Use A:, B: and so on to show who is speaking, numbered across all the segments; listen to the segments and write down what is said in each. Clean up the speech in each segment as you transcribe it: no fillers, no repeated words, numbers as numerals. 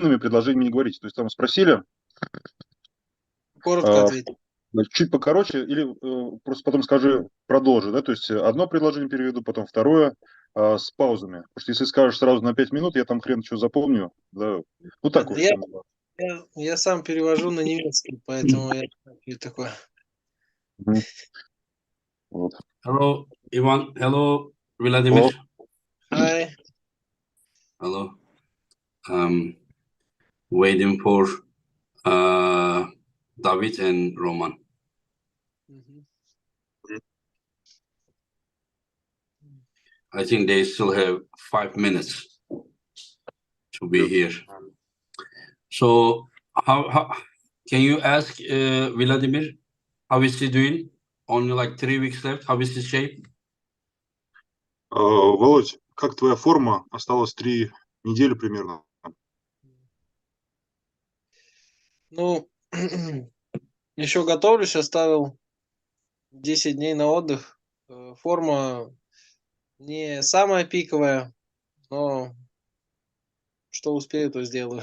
A: длинными предложениями не говорите. То есть там спросили,
B: Коротко ответь.
A: чуть покороче, или просто потом скажи, продолжи, да, то есть одно предложение переведу, потом второе, с паузами. Потому что если скажешь сразу на 5 минут, я там хрен что запомню, да. Ну так, в
B: Нет,
A: общем.
B: я сам перевожу на немецкий, поэтому я такое.
A: Вот.
C: Hello, Ivan. Hello, Vladimir.
A: Hello.
B: Hi.
C: Hello. Waiting for Davit and Roman. I think they still have 5 minutes to be here. So, how can you ask Vladimir how is he doing? Only like 3 weeks left. How is his shape?
A: Володь, как твоя форма? Осталось 3 недели примерно.
B: Ну, еще готовлюсь, оставил 10 дней на отдых. Форма не самая пиковая, но что успею, то сделаю.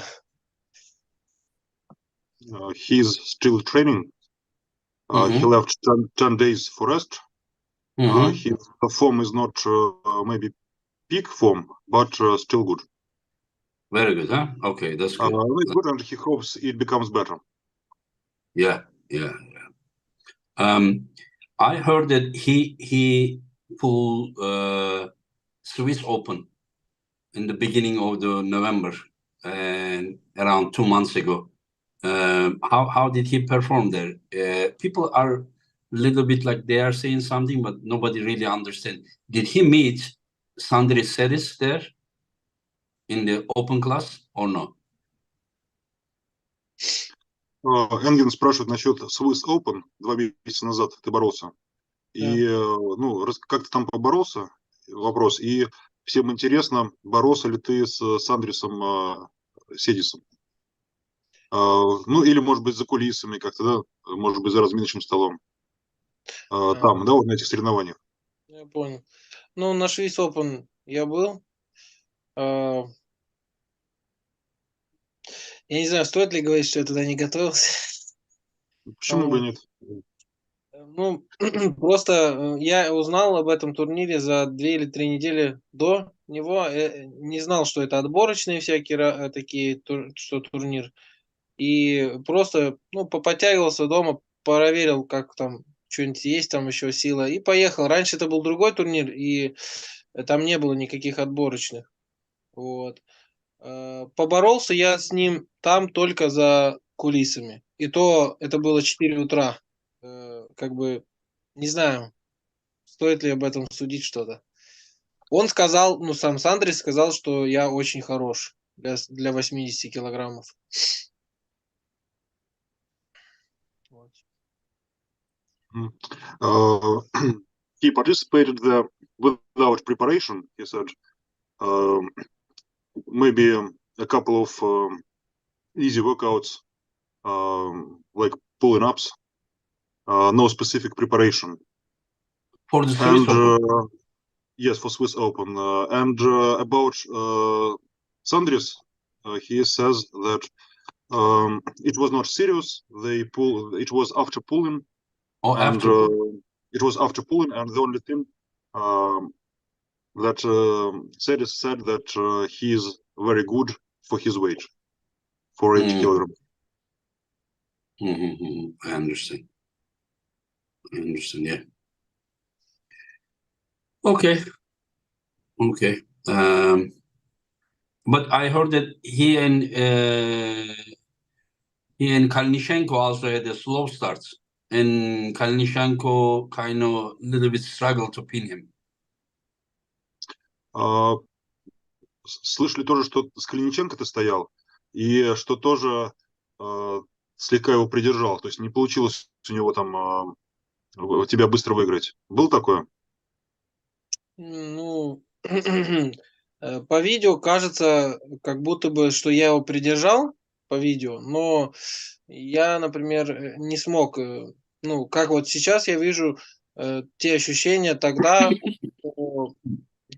A: He's still training. He left 10 days for rest. His form is not maybe peak form, but still good.
C: Very good, huh? Okay, that's good.
A: It's good, and he hopes it becomes better.
C: Yeah. I heard that he pulled Swiss Open in the beginning of the November, and around 2 months ago. How did he perform there? People are a little bit like they are saying something, but nobody really understands. Did he meet Sandris Seris there in the open class or no?
A: Энген спрашивает насчет Swiss Open 2 месяца назад. Ты боролся. И, как ты там поборолся? Вопрос. И всем интересно, боролся ли ты с Сандрисом Седисом? Или, может быть, за кулисами как-то, да? Может быть, за разминочным столом. Там, да, вот на этих соревнованиях.
B: Я понял. Ну, на Swiss Open я был. Я не знаю, стоит ли говорить, что я туда не готовился.
A: Почему бы и нет?
B: Ну, просто я узнал об этом турнире за 2 или 3 недели до него. Не знал, что это отборочные всякие такие, что турнир. И просто, поподтягивался дома, проверил, как там, что-нибудь есть там еще сила, и поехал. Раньше это был другой турнир, и там не было никаких отборочных. Вот. Поборолся я с ним там только за кулисами. И то это было 4 утра. Как бы, не знаю, стоит ли об этом судить что-то. Он сказал, сам Сандрис сказал, что я очень хорош для 80 килограммов. Вот.
A: He participated there without preparation, he said. Maybe a couple of easy workouts, like pulling ups, no specific preparation.
C: For the Swiss Open?
A: Yes, for Swiss Open. And about Sandris, he says that it was not serious. It was after pulling. It was after pulling, and the only thing that Sandris said that he is very good for his weight, for 80 kilograms.
C: I understand. Yeah. Okay. But I heard that he and Kalnishenko also had a slow start, and Kalnishenko kind of little bit struggled to pin him.
A: Слышали тоже, что с Калиниченко ты стоял, и что тоже слегка его придержал. То есть не получилось у него там тебя быстро выиграть. Было такое?
B: Ну, по видео кажется, как будто бы, что я его придержал по видео, но я, например, не смог, как вот сейчас я вижу те ощущения тогда,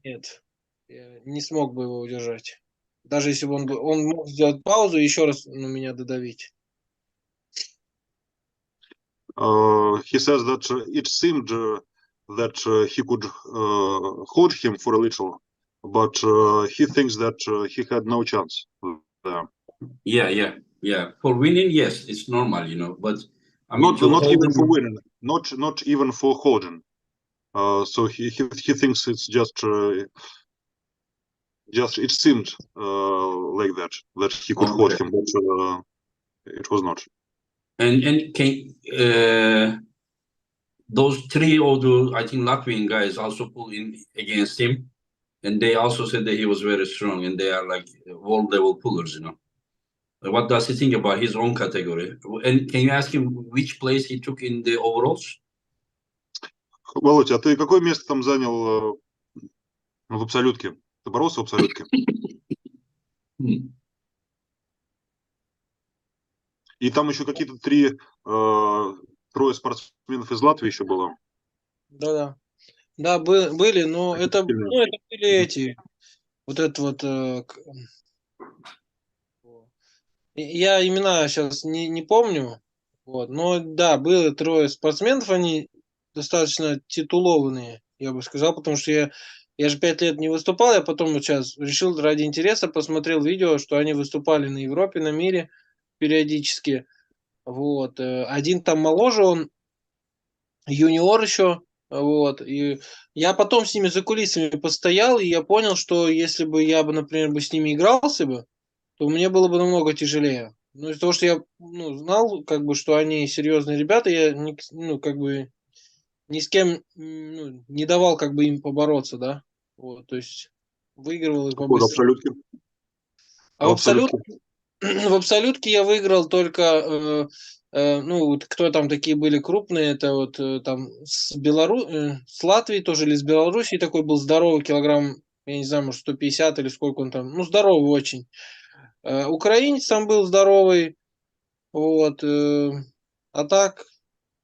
B: нет, я не смог бы его удержать. Даже если бы он мог сделать паузу и еще раз меня додавить.
A: He says that it seemed that he could hold him for a little, but he thinks that he had no chance there.
C: Yeah. For winning, yes, it's normal, but I mean,
A: Not even for winning, not even for holding. So he thinks it's just it seemed like that he could hold him, but it was not.
C: And can those three of the, I think, Latvian guys also pulled in against him, and they also said that he was very strong, and they are like world level pullers, What does he think about his own category? And can you ask him which place he took in the overalls?
A: Володь, а ты какое место там занял в абсолютке? Ты боролся в абсолютке? И там еще какие-то трое спортсменов из Латвии еще было.
B: Да. Да, были, но это были эти. Вот это вот. Я имена сейчас не помню. Вот, но да, было трое спортсменов, они достаточно титулованные, я бы сказал, потому что я же 5 лет не выступал, я потом вот сейчас решил ради интереса, посмотрел видео, что они выступали на Европе, на мире периодически. Вот. Один там моложе, он юниор еще. Вот. И я потом с ними за кулисами постоял, и я понял, что если бы я бы, например, с ними игрался бы, то мне было бы намного тяжелее. Ну, из-за того, что я знал, как бы, что они серьезные ребята, я как бы ни с кем не давал как бы им побороться, да. Вот, то есть выигрывал их побыстрее. А в абсолютке я выиграл только, вот кто там такие были крупные, это вот там с Латвии тоже или с Белоруссии такой был здоровый килограмм, я не знаю, может 150 или сколько он там, здоровый очень. Украинец там был здоровый, вот, а так,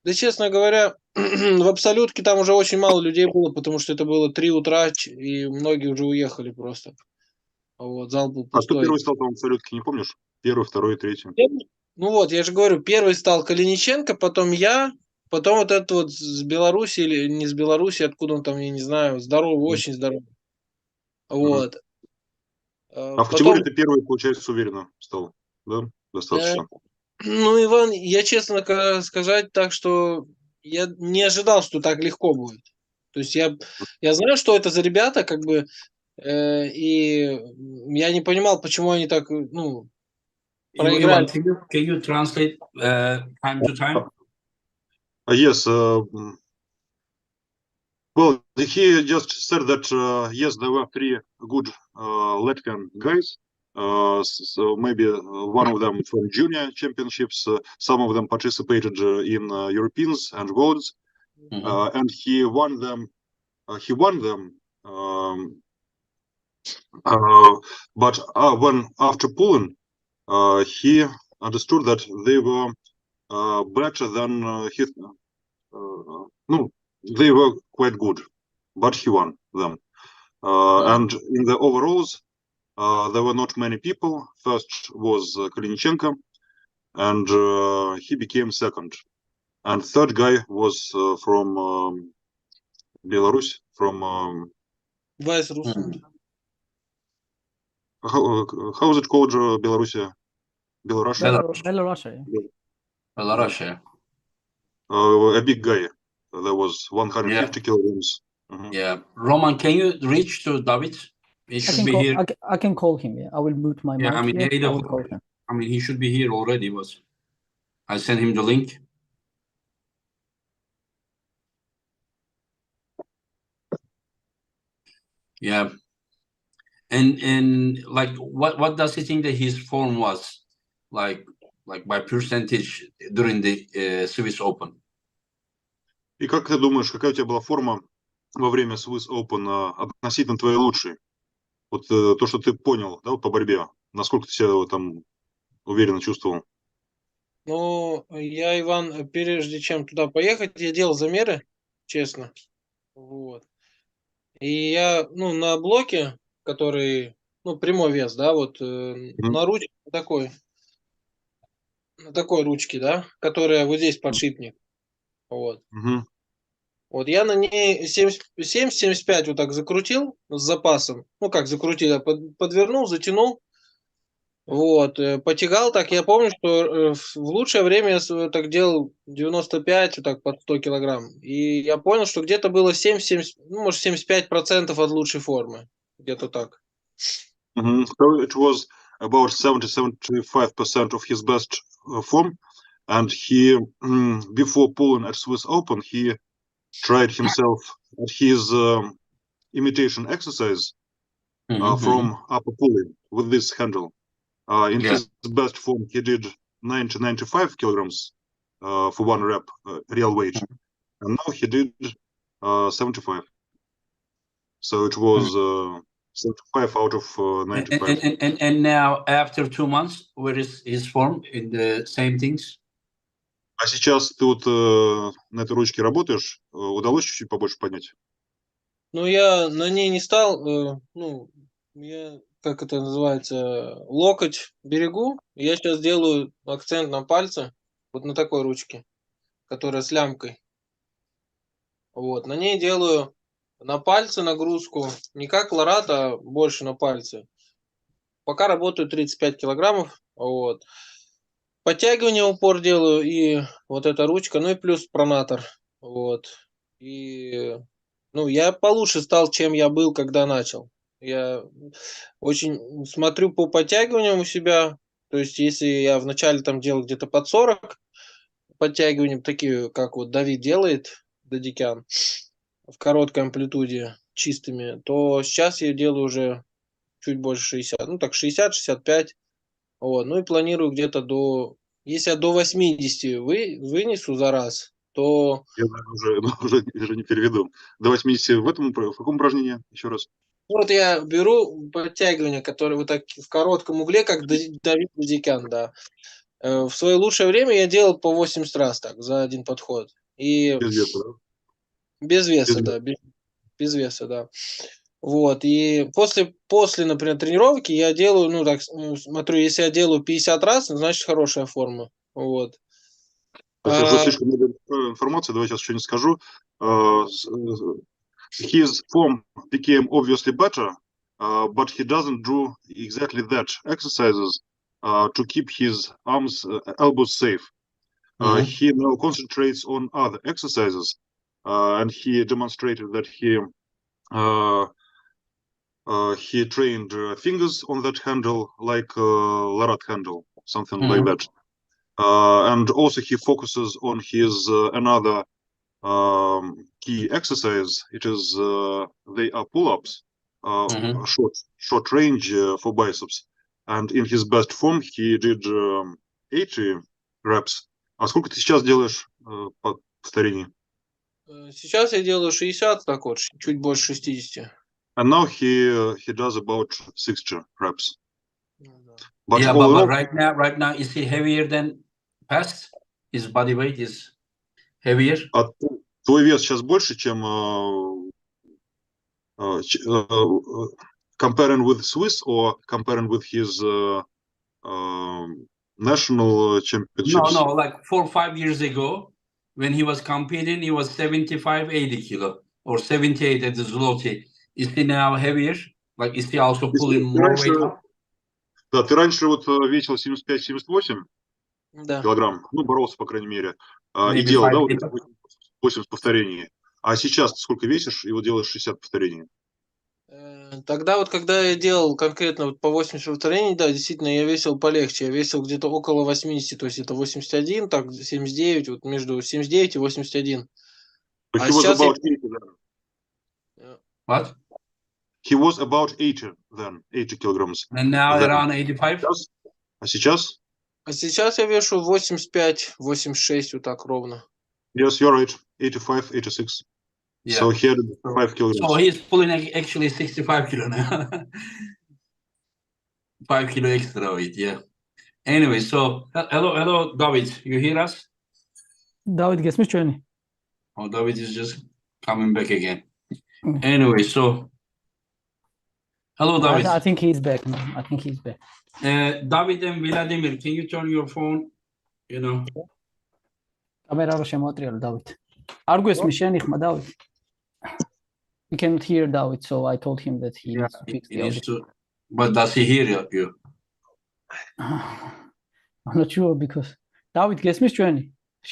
B: да, честно говоря, в абсолютке там уже очень мало людей было, потому что это было 3 утра, и многие уже уехали просто. Вот, зал был пустой.
A: А кто первый стал там в абсолютке, не помнишь? Первый, второй, третий.
B: Ну вот, я же говорю, первый стал Калиниченко, потом я, потом вот этот вот с Беларуси, или не с Беларуси, откуда он там, я не знаю, здоровый, очень здоровый. Вот.
A: А в категории ты первый, получается, уверенно стал, да? Достаточно.
B: Иван, я честно сказать так, что я не ожидал, что так легко будет. То есть я знаю, что это за ребята, как бы, и я не понимал, почему они так, проиграли.
C: Can you translate time to time?
A: Yes. Well, he just said that yes, there were 3 good Latvian guys. So maybe one of them from junior championships. Some of them participated in Europeans and Worlds, and he won them. But when after pulling, he understood that they were better than he. No, they were quite good, but he won them. And in the overalls, there were not many people. First was Kalinichenko, and he became second. And third guy was from Belarus, from
B: Vice Russland.
A: How is it called, Belarusia?
D: Belarusia.
C: Belarusia.
A: A big guy. There was 150 kilograms.
C: Yeah. Roman, can you reach to Davit? He should be here.
D: I can call him. Yeah, I will mute my mic.
C: I mean,
D: here. I will call him.
C: I mean, he should be here already. I sent him the link. Yeah. And like, what does he think that his form was like by percentage during the Swiss Open?
A: И как ты думаешь, какая у тебя была форма во время Swiss Open относительно твоей лучшей? Вот то, что ты понял, да, вот по борьбе, насколько ты себя там уверенно чувствовал?
B: Ну, я, Иван, прежде чем туда поехать, я делал замеры, честно. Вот. И я, на блоке, который ну, прямой вес, да, вот на ручке на такой ручке, да, которая вот здесь подшипник. Вот. Вот я на ней 70-75 вот так закрутил с запасом. Ну, как закрутил, я подвернул, затянул. Вот, потягал так. Я помню, что в лучшее время я так делал 95, вот так под 100 килограмм. И я понял, что где-то было 70, ну, может, 75% от лучшей формы. Где-то так.
A: So it was about 70-75% of his best form, and he before pulling at Swiss Open, he tried himself at his imitation exercise from upper pulling with this handle. In his best form, he did 90-95 kilograms for one rep real weight, and now he did 75. So it was 75 out of 95.
C: And now after 2 months, where is his form in the same things?
A: А сейчас ты вот на этой ручке работаешь? Удалось чуть-чуть побольше поднять?
B: Ну, я на ней не стал, ну, я, как это называется, локоть берегу. Я сейчас делаю акцент на пальце, вот на такой ручке, которая с лямкой. Вот, на ней делаю на пальце нагрузку, не как лорат, а больше на пальце. Пока работаю 35 килограммов, вот. Подтягивание упор делаю, и вот эта ручка, ну и плюс пронатор, вот. И, ну, я получше стал, чем я был, когда начал. Я очень смотрю по подтягиваниям у себя, то есть если я вначале там делал где-то под 40 подтягиваний, такие, как вот Давид делает, Дадикян, в короткой амплитуде, чистыми, то сейчас я делаю уже чуть больше 60, ну так 60-65, вот, ну и планирую где-то до, если я до 80 вынесу за раз, то...
A: Я уже не переведу. До 80 в каком упражнении? Еще раз.
B: Вот я беру подтягивания, которые вот так в коротком угле, как Давид Дадикян, да. В свое лучшее время я делал по 80 раз так, за один подход. И...
A: Без веса, да?
B: Без веса, да. Без веса, да. Вот, и после, например, тренировки я делаю, ну, так, смотрю, если я делаю 50 раз, значит, хорошая форма. Вот.
A: Это уже слишком много информации, давай сейчас что-нибудь скажу. His form became obviously better, but he doesn't do exactly that exercises to keep his arms, elbows safe. He now concentrates on other exercises, and he demonstrated that he trained fingers on that handle, like Larat handle, something like that. And also he focuses on his another key exercise. It is they are pull-ups, short range for biceps. And in his best form he did 80 reps. А сколько ты сейчас делаешь по повторений?
B: Сейчас я делаю 60, так вот, чуть больше 60.
A: And now he does about 60 reps.
C: But yeah, but right now, is he heavier than past? His body weight is heavier?
A: Твой вес сейчас больше, чем comparing with Swiss or comparing with his national championships?
C: No, like 4 or 5 years ago, when he was competing, he was 75, 80 kilo or 78 at the Zloty. Is he now heavier? Like, is he also pulling more weight up?
A: Да, ты раньше вот весил 75-78 килограмм, ну, боролся, по крайней мере, и делал, да, вот 80 повторений. А сейчас ты сколько весишь и вот делаешь 60 повторений?
B: Тогда вот, когда я делал конкретно вот по 80 повторений, да, действительно, я весил полегче. Я весил где-то около 80, то есть это 81, так, 79, вот между 79 и 81.
A: But he was about 80 then.
C: What?
A: He was about 80 then, 80 kilograms.
C: And now
A: then.
C: around 85?
A: А сейчас?
B: А сейчас я вешу 85, 86, вот так ровно.
A: Yes, you're right. 85, 86. Yeah. So he had 5 kilograms.
C: So he's pulling actually 65 kilo now. 5 kilo extra weight, yeah. Anyway, so hello, David. You hear us?
D: David geçmiş Johnny.
C: Oh, David is just coming back again. Anyway, so Hello, Davit.
D: I think he's back, man. I think he's back.
C: Davit and Vladimir, can you turn your phone? You know.
D: კამერა რო შემოატრიალო დავით. არ გვესმის შენი ხმა დავით. We can't hear Davit, so I told him that he needs to fix the audio.
C: But does he hear you?
D: I'm not sure because Davit გესმის ჩვენი?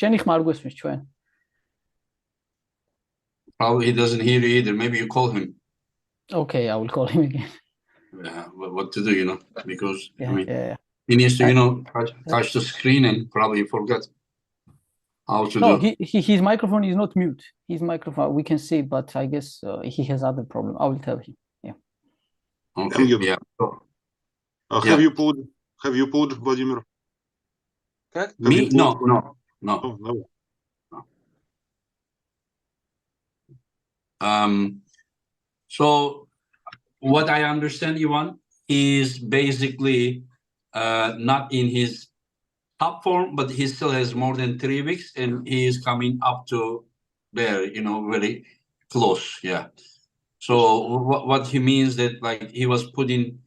D: შენი ხმა არ გვესმის ჩვენ.
C: Probably he doesn't hear you either. Maybe you call him.
D: Okay, I will call him again.
C: Yeah, what to do, you know, because
D: Yeah.
C: he needs to, you know, touch the screen and probably forget how to do.
D: His microphone is not mute. His microphone we can see, but I guess he has other problem. I will tell him. Yeah.
C: Okay. Yeah.
A: Have you pulled Vladimir?
C: Me? No.
A: No.
C: So what I understand, Ivan, is basically not in his top form, but he still has more than 3 weeks, and he is coming up to there, you know, very close. Yeah. So what he means that like he was doing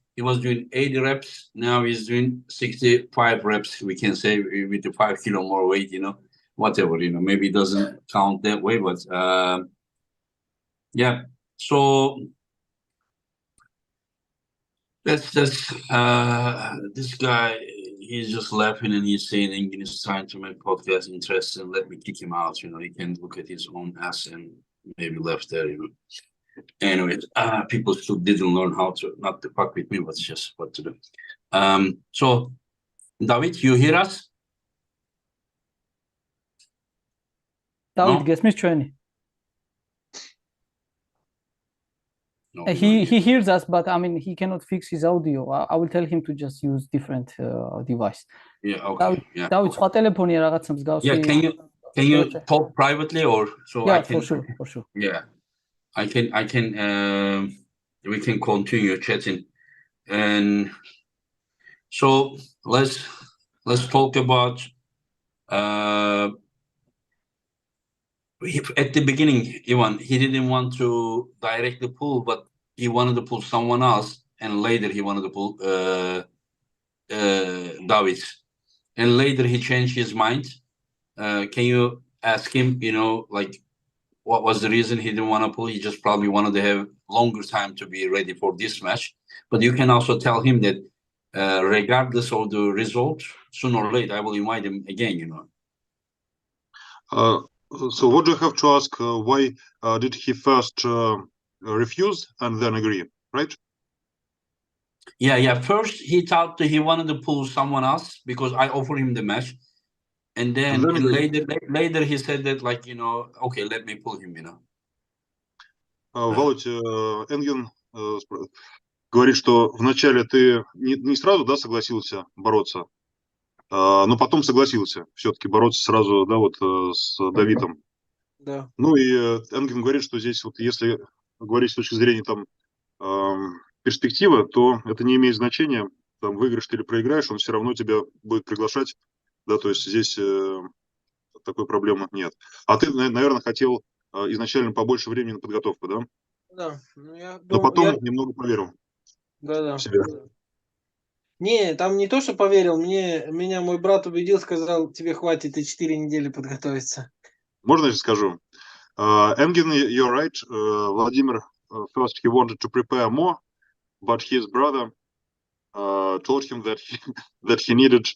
C: 80 reps, now he's doing 65 reps, we can say, with the 5 kilo more weight, you know, whatever, you know, maybe it doesn't count that way, but yeah. So that's this guy, he's just laughing and he's saying he's trying to make podcast interesting. Let me kick him out, you know, he can look at his own ass and maybe left there, you know. Anyway, people still didn't learn how to not to fuck with me, but just what to do. So Davit, you hear us?
D: Davit გესმის ჩვენი?
C: No,
D: he hears us, but I mean he cannot fix his audio. I will tell him to just use different device.
C: Yeah, okay.
D: Davit, სხვა ტელეფონია რაღაცა მსგავსი.
C: Yeah, can you talk privately or so?
D: Yeah,
C: I can,
D: for sure.
C: Yeah, I can. We can continue chatting, and so let's talk about. At the beginning, Ivan, he didn't want to directly pull, but he wanted to pull someone else, and later he wanted to pull Davit, and later he changed his mind. Can you ask him, you know, like what was the reason he didn't want to pull? He just probably wanted to have longer time to be ready for this match. But you can also tell him that regardless of the result, sooner or later, I will invite him again, you know.
A: So what do you have to ask? Why did he first refuse and then agree, right?
C: Yeah. First, he thought that he wanted to pull someone else because I offered him the match. And then later he said that, like, you know, okay, let me pull him, you know.
A: Володь, Энген говорит, что вначале ты не сразу, да, согласился бороться, но потом согласился все-таки бороться сразу, да, вот с Давидом.
B: Да.
A: Ну и Энген говорит, что здесь вот если говорить с точки зрения там перспективы, то это не имеет значения, там выиграешь ты или проиграешь, он все равно тебя будет приглашать, да, то есть здесь такой проблемы нет. А ты, наверное, хотел изначально побольше времени на подготовку, да?
B: Да. Ну, я думаю,
A: но потом немного поверил
B: в
A: себя.
B: Не, там не то, что поверил, меня мой брат убедил, сказал, тебе хватит и 4 недели подготовиться.
A: Можно я скажу? Engin, you're right. Vladimir, first he wanted to prepare more, but his brother told him that he needed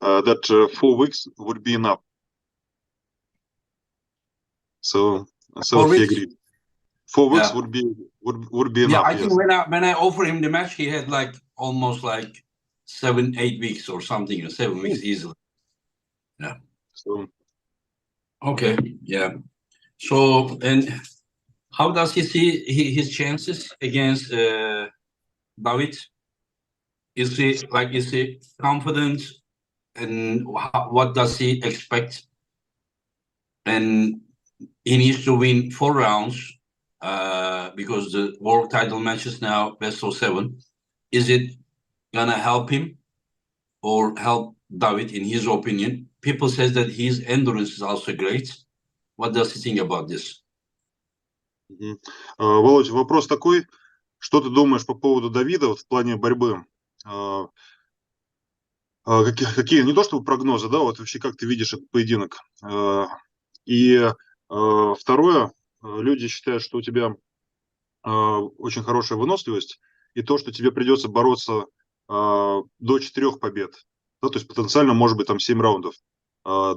A: that 4 weeks would be enough. So
C: 4
A: he
C: weeks?
A: agreed. 4 weeks
C: Yeah.
A: would be enough.
C: Yeah, I
A: yes.
C: think when I offered him the match, he had like almost like 7-8 weeks or something, 7 weeks easily. Yeah.
A: So
C: okay. Yeah. So, and how does he see his chances against Davit? Is he confident, and what does he expect? And he needs to win 4 rounds because the world title matches now best of 7. Is it gonna help him or help Davit, in his opinion? People says that his endurance is also great. What does he think about this?
A: Володь, вопрос такой, Что ты думаешь по поводу Давида вот, в плане борьбы? Какие, не то чтобы прогнозы, да, вот вообще как ты видишь этот поединок? И второе, люди считают, что у тебя очень хорошая выносливость, и то, что тебе придется бороться до 4 побед, да, то есть потенциально может быть там 7 раундов, а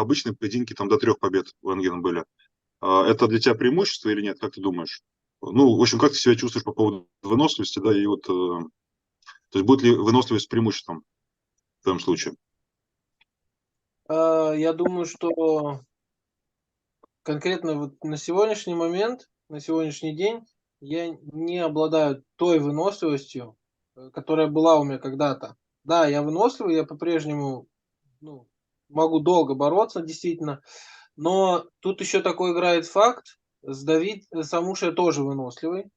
A: обычные поединки там до 3 побед у Энгена были. Это для тебя преимущество или нет, как ты думаешь? Ну, в общем, как ты себя чувствуешь по поводу выносливости, да, и вот, то есть будет ли выносливость преимуществом в твоем случае?
B: Я думаю, что конкретно вот на сегодняшний момент, на сегодняшний день, я не обладаю той выносливостью, которая была у меня когда-то. Да, я выносливый, я по-прежнему могу долго бороться, действительно. Но тут еще такой играет факт. Самушия тоже выносливый.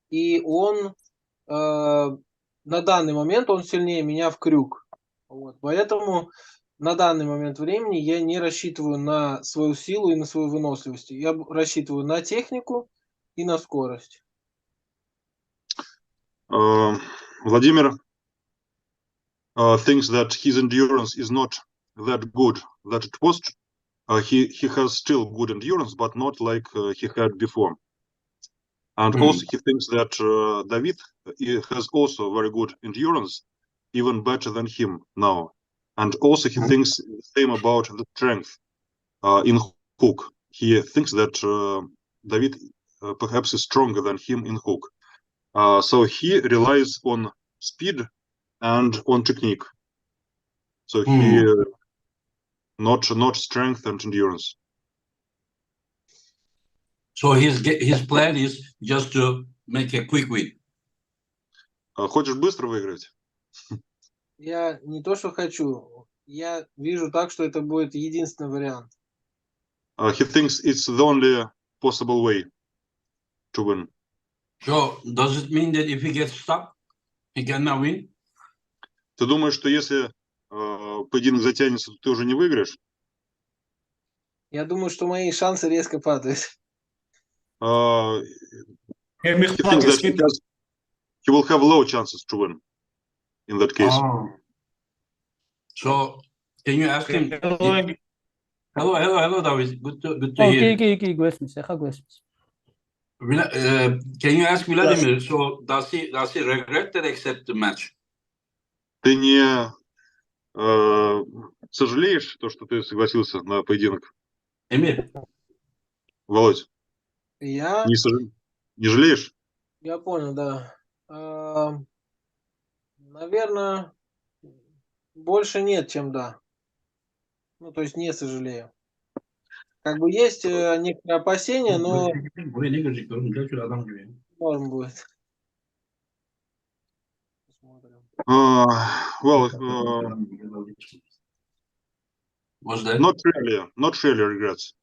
B: И он на данный момент он сильнее меня в крюк. Вот. Поэтому на данный момент времени я не рассчитываю на свою силу и на свою выносливость. Я рассчитываю на технику и на скорость.
A: Vladimir thinks that his endurance is not that good that it was. He has still good endurance, but not like he had before. And also he thinks that Davit has also very good endurance, even better than him now. And also he thinks the same about the strength in hook. He thinks that Davit perhaps is stronger than him in hook. So he relies on speed and on technique. So he not strength and endurance.
C: So his plan is just to make a quick win.
A: Хочешь быстро выиграть?
B: Я не то, что хочу. Я вижу так, что это будет единственный вариант.
A: He thinks it's the only possible way to win.
C: So does it mean that if he gets stuck, he cannot win?
A: Ты думаешь, что если поединок затянется, то ты уже не выиграешь?
B: Я думаю, что мои шансы резко падают.
A: He thinks that he will have low chances to win in that case.
C: So can you ask him? Hello, David. Good to hear.
D: Okay, გვესმის, ახლა გვესმის.
C: Can you ask Vladimir? So does he regret that accept the match?
A: Ты не сожалеешь то, что ты согласился на поединок?
C: Emir.
A: Володь,
B: Я
A: не жалеешь?
B: Я понял, да. Наверное, больше нет, чем да. Ну, то есть не сожалею. Как бы есть некоторые опасения, но норм будет.
A: Well,
C: Was that?
A: not really regrets.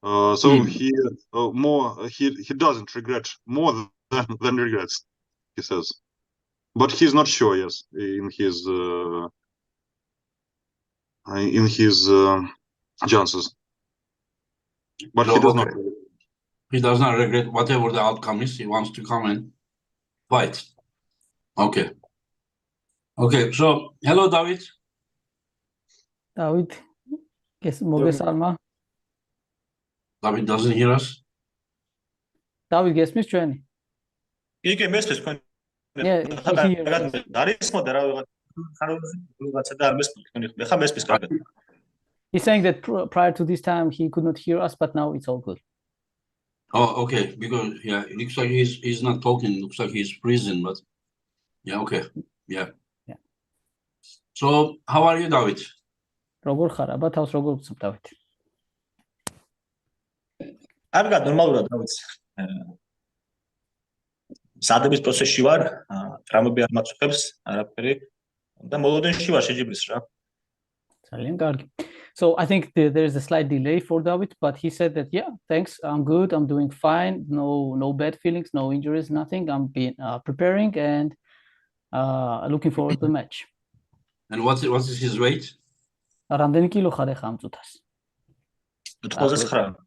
A: So he doesn't regret more than regrets, he says. But he's not sure, yes, in his chances. But he does not.
C: He does not regret whatever the outcome is. He wants to come and fight. Okay. So hello, David.
D: David, მოგესალმა.
C: David doesn't hear us.
D: David, გესმის ჩვენი?
E: კი, მესმის თქვენ.
D: He's saying that prior to this time he could not hear us, but now it's all good.
C: Oh, okay. Because it looks like he's not talking. Looks like he's freezing, but okay. Yeah. So how are you, David?
D: როგორ ხარ? აბა თავს როგორ ვწევ, David?
E: კარგად, ნორმალურად, David. სადების პროცესში ვარ, ტრამები არ მაწუხებს, არაფერი და მოლოდენში ვარ შეჯიბრის რა.
D: ძალიან კარგი. So I think there is a slight delay for David, but he said that thanks, I'm good, I'm doing fine, no bad feelings, no injuries, nothing. I'm been preparing and looking forward to the match.
C: And what is his weight?
D: რამდენი კილო ხარ ახლა ამ წუთას?
E: 89.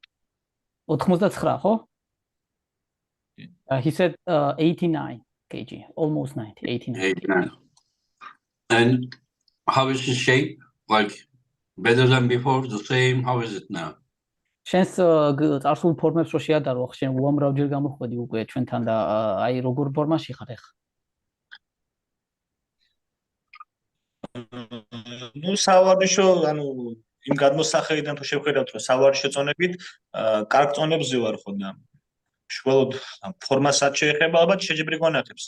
D: 89, ხო? He said 89 kg, almost 90, 89.
C: 89. And how is his shape? Like better than before, the same? How is it now?
D: შენს წარსულ ფორმებს რო შეადარო, შენ უამრავჯერ გამოხვედი უკვე ჩვენთან და აი როგორ ფორმაში ხარ ახლა?
E: ნუ სავარჯიშო, ანუ იმ გადმოსახედიდან თუ შევხედავთ, რომ სავარჯიშო წონებით, კარგ წონებზე ვარ ხო და შუალოდ ფორმასაც შეეხება, ალბათ შეჯიბრი გვანახებს.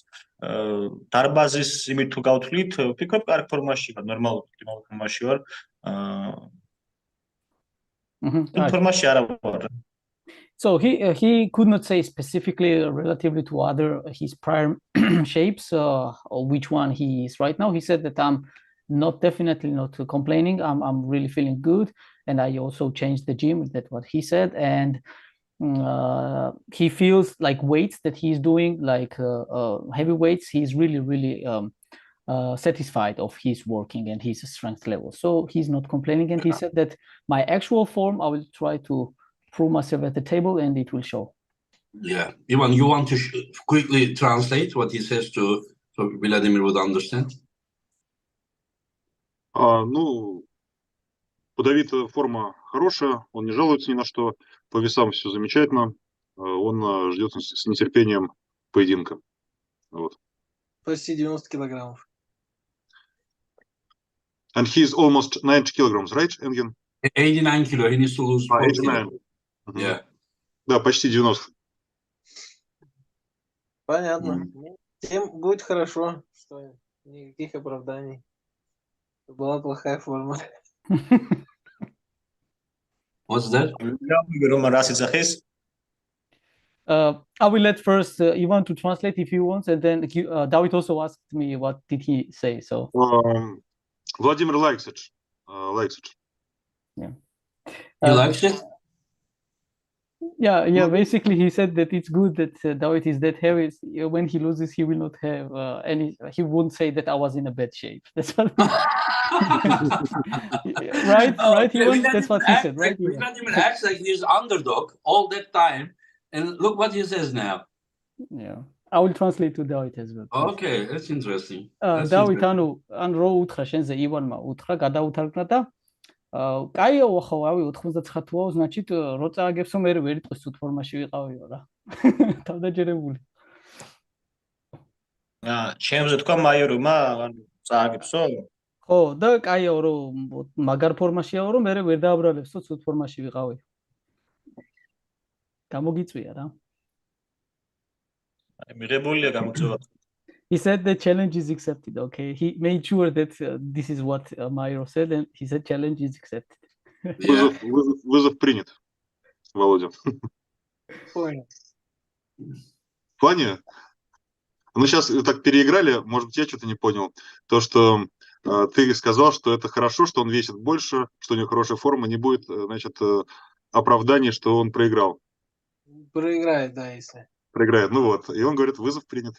E: დარბაზის იმით თუ გავთვლით, ვფიქრობ კარგ ფორმაში ვარ, ნორმალურ ფორმაში ვარ. ფორმაში არა ვარ.
D: So he could not say specifically relatively to other his prior shapes or which one he is right now. He said that I'm definitely not complaining. I'm really feeling good, and I also changed the gym. That's what he said, and he feels like weights that he's doing, like heavy weights. He's really satisfied of his working and his strength level. So he's not complaining, and he said that my actual form, I will try to prove myself at the table and it will show.
C: Yeah. Ivan, you want to quickly translate what he says so Vladimir would understand?
A: Ну, у Давида форма хорошая, он не жалуется ни на что, по весам все замечательно, он ждет с нетерпением поединка. Вот.
B: Почти 90 килограммов.
A: And he's almost 90 kilograms, right, Engin?
C: 89 kilo, he needs to lose 4
A: 89.
C: kilo. Yeah.
A: Да, почти 90.
B: Понятно. Всем будет хорошо, что никаких оправданий. Была плохая форма.
C: What's that?
D: I will let first Ivan to translate if he wants, and then Davit also asked me what did he say. So
A: Vladimir likes it.
D: Yeah.
C: He likes it?
D: Yeah. Basically, he said that it's good that Davit is that heavy. When he loses, he will not have any. He won't say that I was in a bad shape. That's what. Right. Ivan? That's what he said, right?
C: Vladimir acts like he's underdog all that time, and look what he says now.
D: Yeah. I will translate to Davit as well.
C: Okay, that's interesting.
D: Davit, ან რო უთხრა შენზე ივანმა უთხრა, გადაუთარგმნა და კაიაო ხო, ავი 99 თუაო, значит, რო წააგებსო მე ვერ იტყვის თუ ფორმაში ვიყავიო რა. თავდაჯერებული.
E: ჩემზე თქვა მაიოროვმა, ანუ წააგებსო?
D: ხო, და კაიაო რო მაგარ ფორმაშიაო, რომ მე ვერ დააბრალებსო თუ ფორმაში ვიყავი. გამოგიწვია რა.
E: მიღებულია გამოწვევა.
D: He said the challenge is accepted, okay? He made sure that this is what Maiorov said, and he said challenge is accepted.
A: Вызов принят, Володя.
B: Понял.
A: В плане? Ну, сейчас так переиграли, может быть, я что-то не понял. То, что ты сказал, что это хорошо, что он весит больше, что у него хорошая форма, не будет, значит, оправданий, что он проиграл.
B: Проиграет, да, если.
A: Проиграет, ну вот. И он говорит, вызов принят.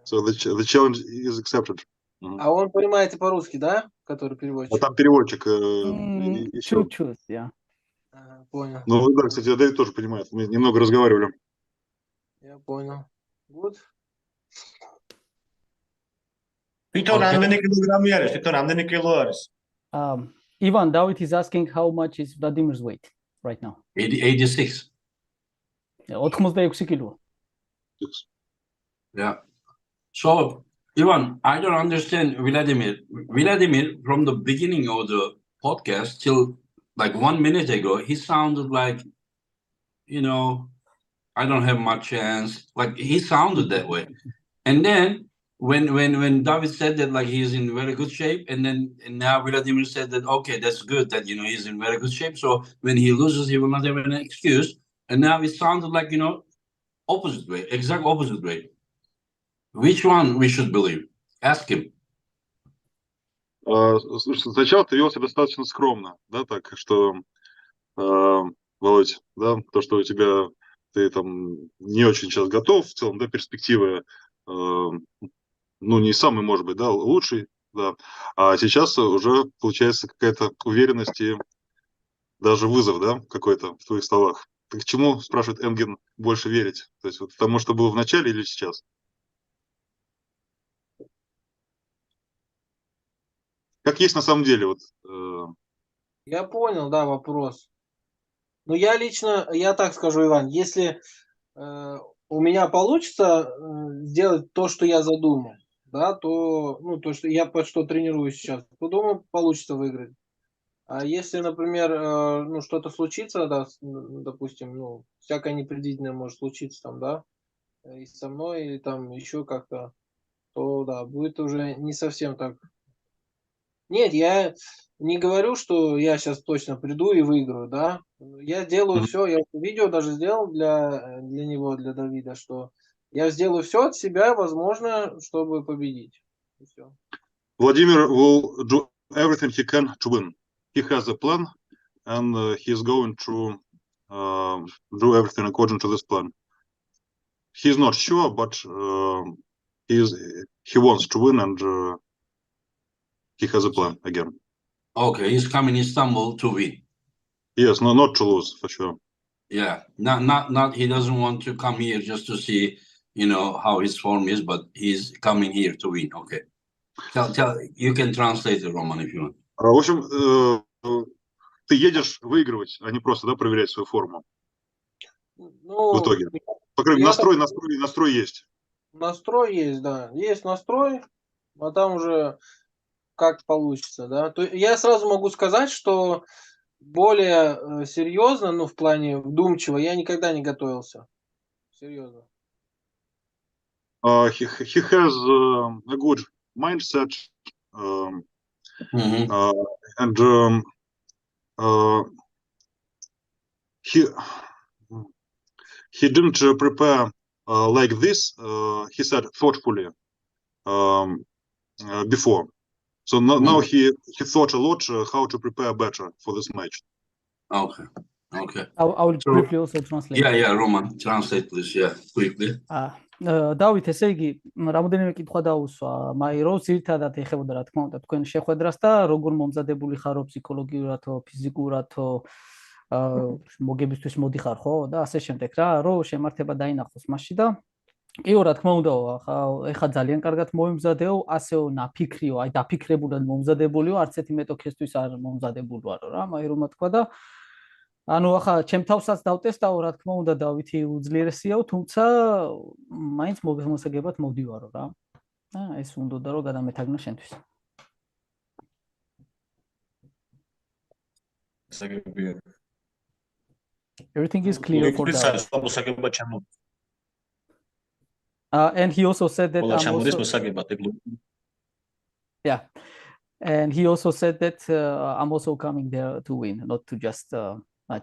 A: So the challenge is accepted.
B: А он понимает и по-русски, да? Который переводчик?
A: А там переводчик еще.
D: Чуть-чуть, yeah.
B: Понял.
A: Ну да, кстати, Давид тоже понимает. Мы немного разговаривали.
B: Я понял. Good.
E: Peto, რამდენი კილოგრამი არის? Peto, რამდენი კილო არის?
D: Ivan, Davit is asking how much is Vladimir's weight right now.
C: 86.
D: 86 kilo.
C: Yeah. So, Ivan, I don't understand Vladimir. Vladimir, from the beginning of the podcast till like 1 minute ago, he sounded like, I don't have much chance. Like he sounded that way. And then when David said that like he's in very good shape, and now Vladimir said that okay, that's good that he's in very good shape. So when he loses, he will not have an excuse. And now it sounded like opposite way, exact opposite way. Which one we should believe? Ask him.
A: Слушай, сначала ты вел себя достаточно скромно, да, так что, Володь, да, то, что ты там не очень сейчас готов, в целом, да, перспективы, не самый, может быть, да, лучший, да, а сейчас уже получается какая-то уверенность и даже вызов, да, какой-то в твоих словах. К чему, спрашивает Энген, больше верить? То есть вот тому, что было в начале или сейчас? Как есть на самом деле? Вот,
B: Я понял, да, вопрос. Но я так скажу, Иван, если у меня получится сделать то, что я задумал, да, то, ну, то, что я под что тренируюсь сейчас, то, думаю, получится выиграть. А если, например, ну, что-то случится, да, допустим, ну, всякое непредвиденное может случиться там, да, и со мной, или там еще как-то, то, да, будет уже не совсем так. Нет, я не говорю, что я сейчас точно приду и выиграю, да. Я делаю все, я видео даже сделал для него, для Давида, что я сделаю все от себя, возможно, чтобы победить. И всё.
A: Vladimir will do everything he can to win. He has a plan, and he is going to do everything according to this plan. He's not sure, but he wants to win, and he has a plan again.
C: Okay, he's coming Istanbul to win.
A: Yes, no, not to lose for sure.
C: Yeah, not. He doesn't want to come here just to see, you know, how his form is, but he's coming here to win. Okay. Tell. You can translate it, Roman, if you want.
A: В общем, ты едешь выигрывать, а не просто, да, проверять свою форму в
B: Ну,
A: итоге. По крайней мере,
B: я
A: настрой есть.
B: настрой есть, да. Есть настрой, а там уже как получится, да. То я сразу могу сказать, что более серьезно, ну, в плане вдумчиво, я никогда не готовился. Серьезно.
A: He has a good mindset, and he didn't prepare like this. He said thoughtfully before. So now he thought a lot how to prepare better for this match.
C: Okay. Okay.
D: I will briefly also translate.
C: Yeah, Roman, translate please. Yeah, quickly.
D: დავით, ესე იგი, რამოდენიმე კითხვა დაუსვა მაიროვს, ერთადად ეხებოდა, რა თქმა უნდა, თქვენ შეხვედრას და როგორ მომზადებული ხარო ფსიქოლოგიურათო, ფიზიკურათო, მოგებისთვის მოდიხარ, ხო? და ასე შემდეგ რა, რომ შემართება დაინახოს მასში და კიო, რა თქმა უნდა, ახლა ძალიან კარგად მომზადეო, ასეო ნაფიქრიო, აი დაფიქრებულად მომზადებულიო, არც ერთი მეტოქესთვის არ მომზადებული ვარო რა, მაიროვმა თქვა და ანუ ახლა ჩემ თავსაც დავტესტავ, რა თქმა უნდა, დავითი უძლიერესიაო, თუმცა მაინც მოგესმოსაგებად მოვდივარო რა. ეს უნდოდა რომ გადამეთაგნა შენთვის. Everything is clear for that. And he also said that and he also said that I'm also coming there to win, not to just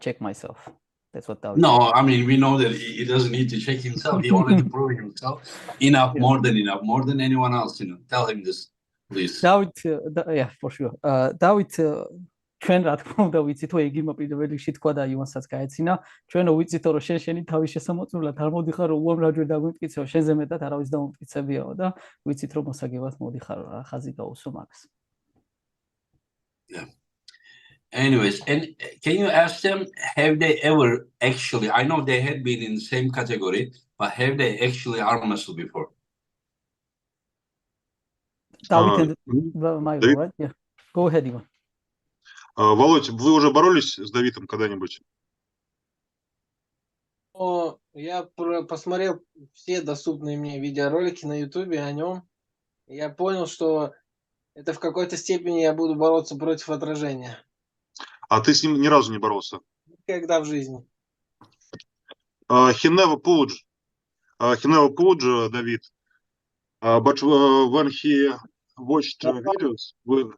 D: check myself. That's what Davit
C: No, I mean, we know that he doesn't need to check himself. He already proved himself enough, more than anyone else, you know. Tell him this, please.
D: Davit, yeah, for sure. Davit, ჩვენ რა თქმა უნდა ვიცით, რომ ეგ იმ პირველ რიგში თქვა და ივანსაც გაეცინა. ჩვენო ვიცით, რომ შენი თავის შესამოწმებლად არ მოდიხარ, რომ უამრავჯერ დაგვიმტკიცეო, შენზე მეტად არავის დამომტკიცებიაო და ვიცით, რომ მოსაგებად მოდიხარ, რა ხაზი გაუსო მაგას.
C: Yeah. Anyways, and can you ask them, have they ever actually, I know they had been in the same category, but have they actually arm wrestled before?
D: Davit and Maiorov, right? Yeah. Go ahead, Ivan.
A: Володь, вы уже боролись с Давидом когда-нибудь?
B: Я посмотрел все доступные мне видеоролики на YouTube о нем. Я понял, что это в какой-то степени я буду бороться против отражения.
A: А ты с ним ни разу не боролся?
B: Никогда в жизни.
A: He never pulled David. But when he watched videos with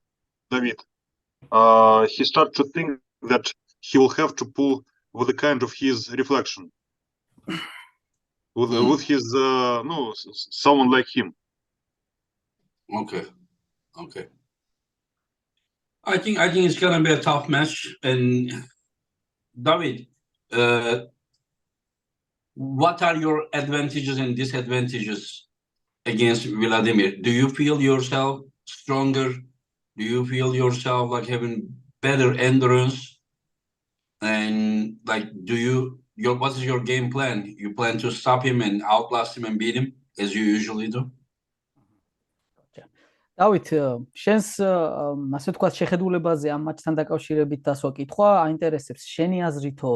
A: David, he started to think that he will have to pull with a kind of his reflection, with his someone like him.
C: Okay. I think it's gonna be a tough match. And David, what are your advantages and disadvantages against Vladimir? Do you feel yourself stronger? Do you feel yourself like having better endurance? And like, do what is your game plan? You plan to stop him and outlast him and beat him as you usually do?
D: დავით, შენს ასე ვთქვათ შეხედულებაზე ამ მატჩთან დაკავშირებით დასვა კითხვა აინტერესებს. შენი აზრითო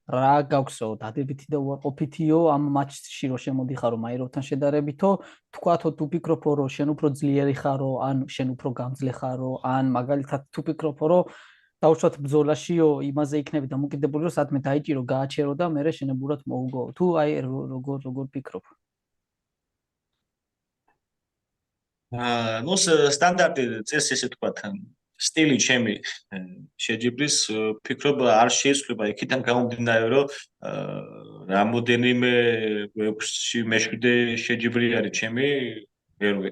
D: რა გაქვსო დადებითი და უარყოფითიო ამ მატჩში რომ შემოდიხარო მაიროვთან შედარებითო, თქვათო თუ ფიქრობო რომ შენ უფრო ძლიერი ხარო, ან შენ უფრო გამძლე ხარო, ან მაგალითად თუ ფიქრობო რომ დაუშვათ ბრძოლაშიო იმაზე იქნები დამოკიდებული რომ სადმე დაიჭირო, გააჩერო და მერე შენებურად მოუგო. თუ აი როგორ ფიქრობ?
E: ну სტანდარტი წესი ესე თქვათ სტილი ჩემი შეჯიბრის ფიქრობ არ შეიცვლება იქიდან გამომდინარე რომ რამოდენიმე გვერდში მეშვიდე შეჯიბრი არის ჩემი ვერვე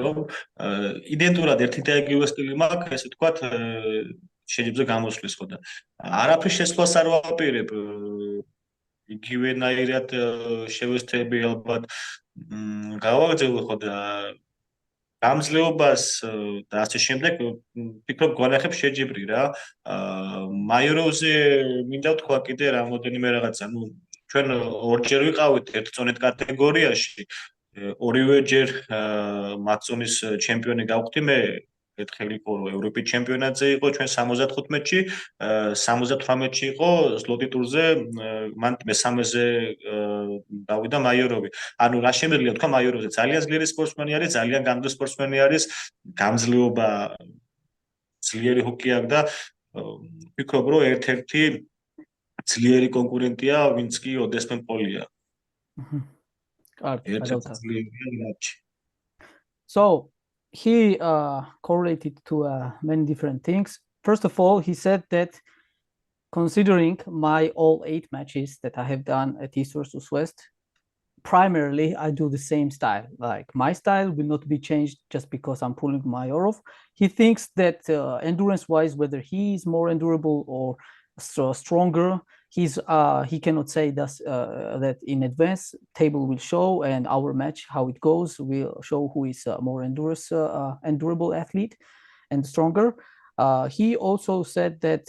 E: რომ იდენტურად ერთი და იგივე სტილი მაქვს ესე თქვათ შეჯიბრზე გამოსვლის ხო და არაფრის შესვლას არ ვაპირებ იგივენაირად შევესწრები ალბათ გავაგრძელო ხო და გამძლეობას და ასე შემდეგ ფიქრობ გვანახებ შეჯიბრი რა მაიოროვზე მინდა თქვა კიდე რამოდენიმე რაღაცა ნუ ჩვენ ორჯერ ვიყავით ერთწონით კატეგორიაში ორივე ჯერ მატწონის ჩემპიონი გავხდი მე ერთხელ იყო ევროპის ჩემპიონატზე იყო ჩვენ 75-ში 78-ში იყო სლოტი ტურზე მან მესამეზე დავიდა მაიოროვი ანუ რა შემიძლია თქვა მაიოროვზე ძალიან ძლიერი სპორტსმენი არის ძალიან გამძლე სპორტსმენი არის გამძლეობა ძლიერი ჰოკი აქვს და ვფიქრობ რომ ერთ-ერთი ძლიერი კონკურენტია ვინც კი ოდესმე პოლია
D: კარგი გადავთვალე So he correlated to many different things. First of all, he said that considering my all 8 matches that I have done at East versus West, primarily I do the same style. Like my style will not be changed just because I'm pulling Maiorov. He thinks that endurance-wise, whether he is more endurable or stronger, he cannot say that in advance. Table will show, and our match, how it goes, will show who is more endurable athlete and stronger. He also said that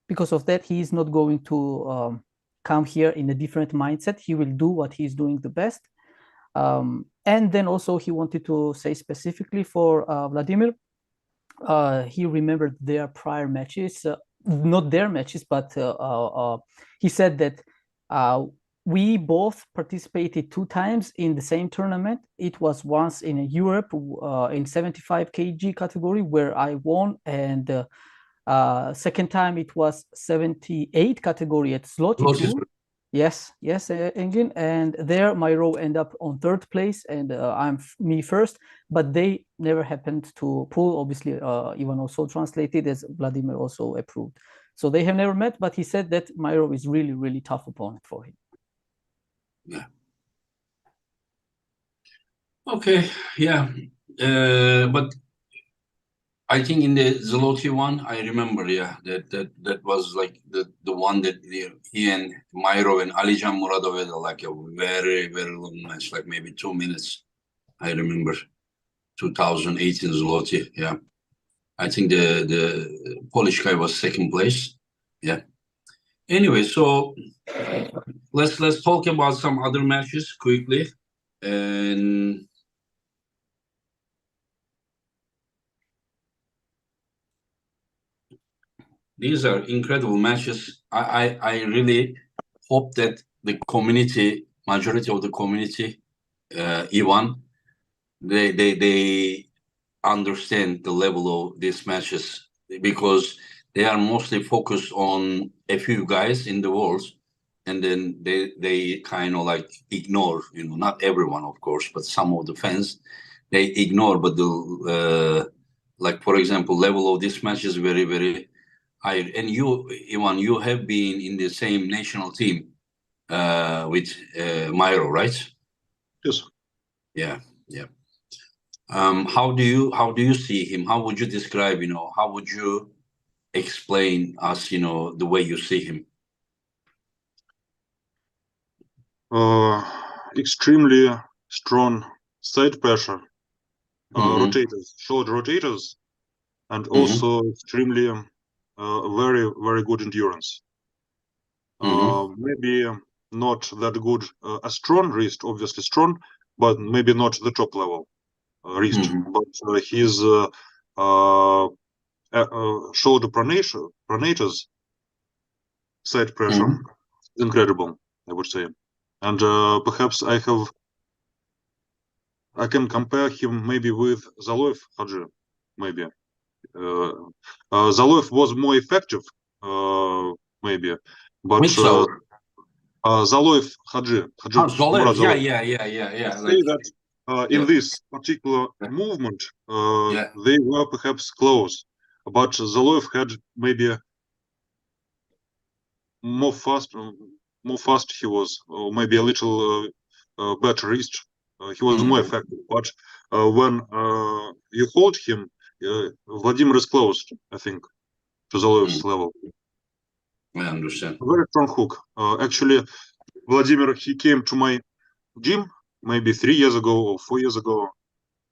D: because of that, he is not going to come here in a different mindset. He will do what he's doing the best. And then also he wanted to say specifically for Vladimir, he remembered their prior matches, not their matches, but he said that we both participated 2 times in the same tournament. It was once in Europe in 75 kg category where I won, and second time it was 78 category at Zloty. Yes, Engin, and there Maiorov ended up on 3rd place, and I'm me first. But they never happened to pull. Obviously, Ivan also translated as Vladimir also approved. So they have never met. But he said that Maiorov is really, really tough opponent for him.
C: Yeah. Okay. Yeah. But I think in the Zloty one, I remember, yeah, that was like the one that he and Maiorov and Alijan Muradov had like a very, very long match, like maybe 2 minutes. I remember 2018 Zloty, yeah. I think the Polish guy was 2nd place, yeah. Anyway, so let's talk about some other matches quickly, and these are incredible matches. I really hope that the community, majority of the community, Ivan, they understand the level of these matches, because they are mostly focused on a few guys in the world, and then they kind of like ignore, not everyone, of course, but some of the fans, they ignore. But the like, for example, level of this match is very, very high. And you, Ivan, you have been in the same national team with Maiorov, right?
A: Yes.
C: Yeah. How do you see him? How would you describe, how would you explain us, the way you see him?
A: Extremely strong side pressure, rotators, short rotators, and also extremely very, very good endurance. Maybe not that good. A strong wrist, obviously strong, but maybe not the top level wrist. But his shoulder pronators, side pressure, is incredible, I would say. And perhaps I can compare him maybe with Zaloev Hadji, maybe. Zaloev was more effective, maybe, but Zaloev Hadji,
C: Zaloev,
A: Zaloev.
C: yeah.
A: Say that in this particular movement, they were perhaps close, but Zaloev had maybe more fast he was, or maybe a little better wrist. He was more effective, but when you hold him, Vladimir is close, I think, to Zaloev's level.
C: I understand.
A: Very strong hook. Actually, Vladimir, he came to my gym maybe 3 years ago or 4 years ago,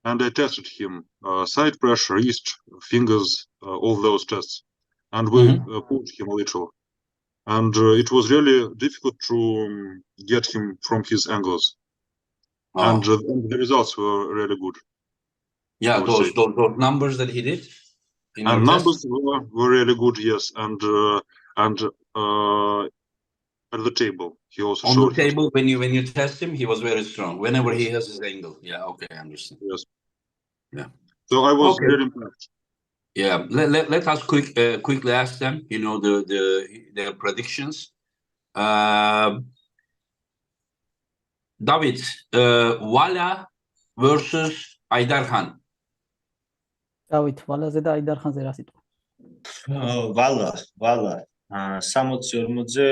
A: and I tested him, side pressure, wrist, fingers, all those tests, and we pushed him a little. And it was really difficult to get him from his angles. And the results were really good.
C: Yeah, those numbers that he did.
A: And numbers were really good, yes. And at the table, he also
C: on
A: showed
C: the table when you test him, he was very strong. Whenever he has his angle, I understand.
A: Yes.
C: Yeah.
A: So I was really impressed.
C: Yeah, let us quickly ask them. You know their predictions. Davit, Vala versus Aydarkhan.
D: Davit, Valაზე და Aydarkhanზე რა სიტყვა?
E: ვალა 60-40-ზე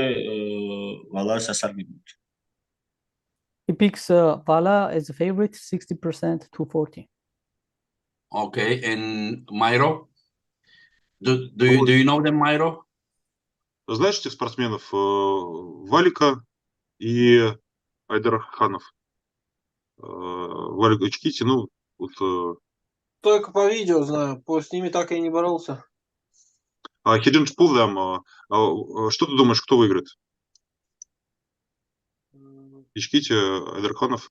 E: ვალას ასარგებლობთ.
D: He picks Vala as a favorite, 60% to 40.
C: Okay, and Maiorov? Do you know them, Maiorov?
A: Знаешь этих спортсменов Валика и Айдарханов? Валик Ичкити, ну вот.
B: Только по видео знаю, с ними так и не боролся.
A: He didn't pull them. Что ты думаешь, кто выиграет? Ичкити, Айдарханов?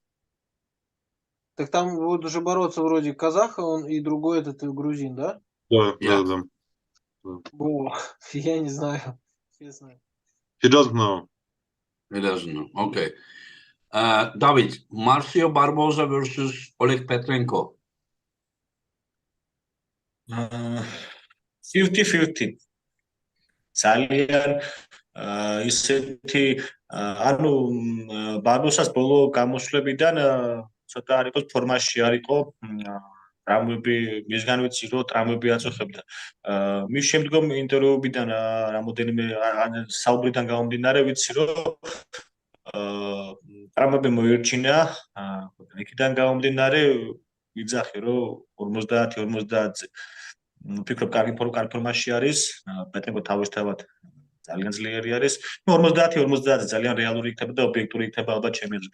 B: Так там будут уже бороться вроде казаха, он и другой этот грузин, да?
A: Да.
B: О, я не знаю, честно.
A: He doesn't know.
C: He doesn't know. Okay. David, Marcio Barboza versus Oleg Petrenko.
E: 50-50. ძალიან ისეთი ანუ ბარბოსას ბოლო გამოსვლებიდან ცოტა არ იყოს ფორმაში არ იყო ტრამვები მისგან ვიცი რომ ტრამვები აწუხებდა მის შემდგომ ინტერვიუებიდან რამოდენიმე საუბრიდან გამომდინარე ვიცი რომ ტრამვები მოირჩინა იქიდან გამომდინარე ვიძახე რომ 50-50-ზე ვფიქრობ კარგი ფორმაში არის პეტრენკო თავისთავად ძალიან ძლიერი არის 50-50-ზე ძალიან რეალური იქნება და ობიექტური იქნება ალბათ ჩემი აზრით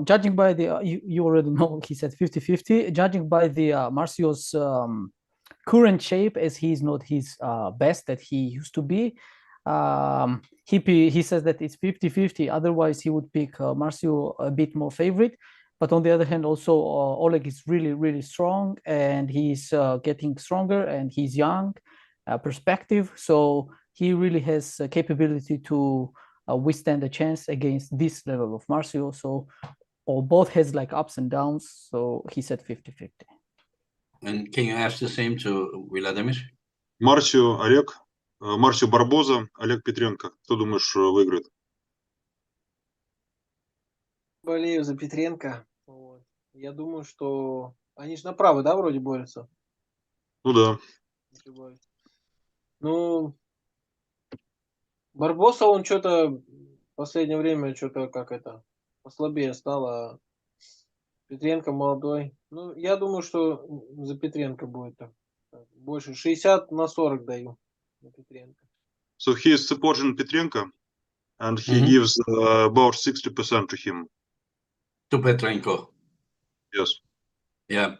D: Judging by the you already know he said 50-50 judging by the Marcio's current shape as he's not his best that he used to be he says that it's 50-50 otherwise he would pick Marcio a bit more favorite. But on the other hand, also Oleg is really strong, and he's getting stronger, and he's young, perspective. So he really has a capability to withstand a chance against this level of Marcio. So, or both has like ups and downs. So he said 50-50.
C: And can you ask the same to Vladimir?
A: Марсио Олег, Марсио Барбоза, Олег Петренко. Кто думаешь выиграет?
B: Болею за Петренко. Вот. Я думаю, что они же направо, да, вроде борются?
A: Ну да.
B: Ну, Барбоса, он что-то в последнее время что-то как это послабее стал, а Петренко молодой. Ну, я думаю, что за Петренко будет больше. 60-40 даю за Петренко.
A: So he is supporting Petrenko, and he gives about 60% to him.
C: To Petrenko.
A: Yes.
C: Yeah.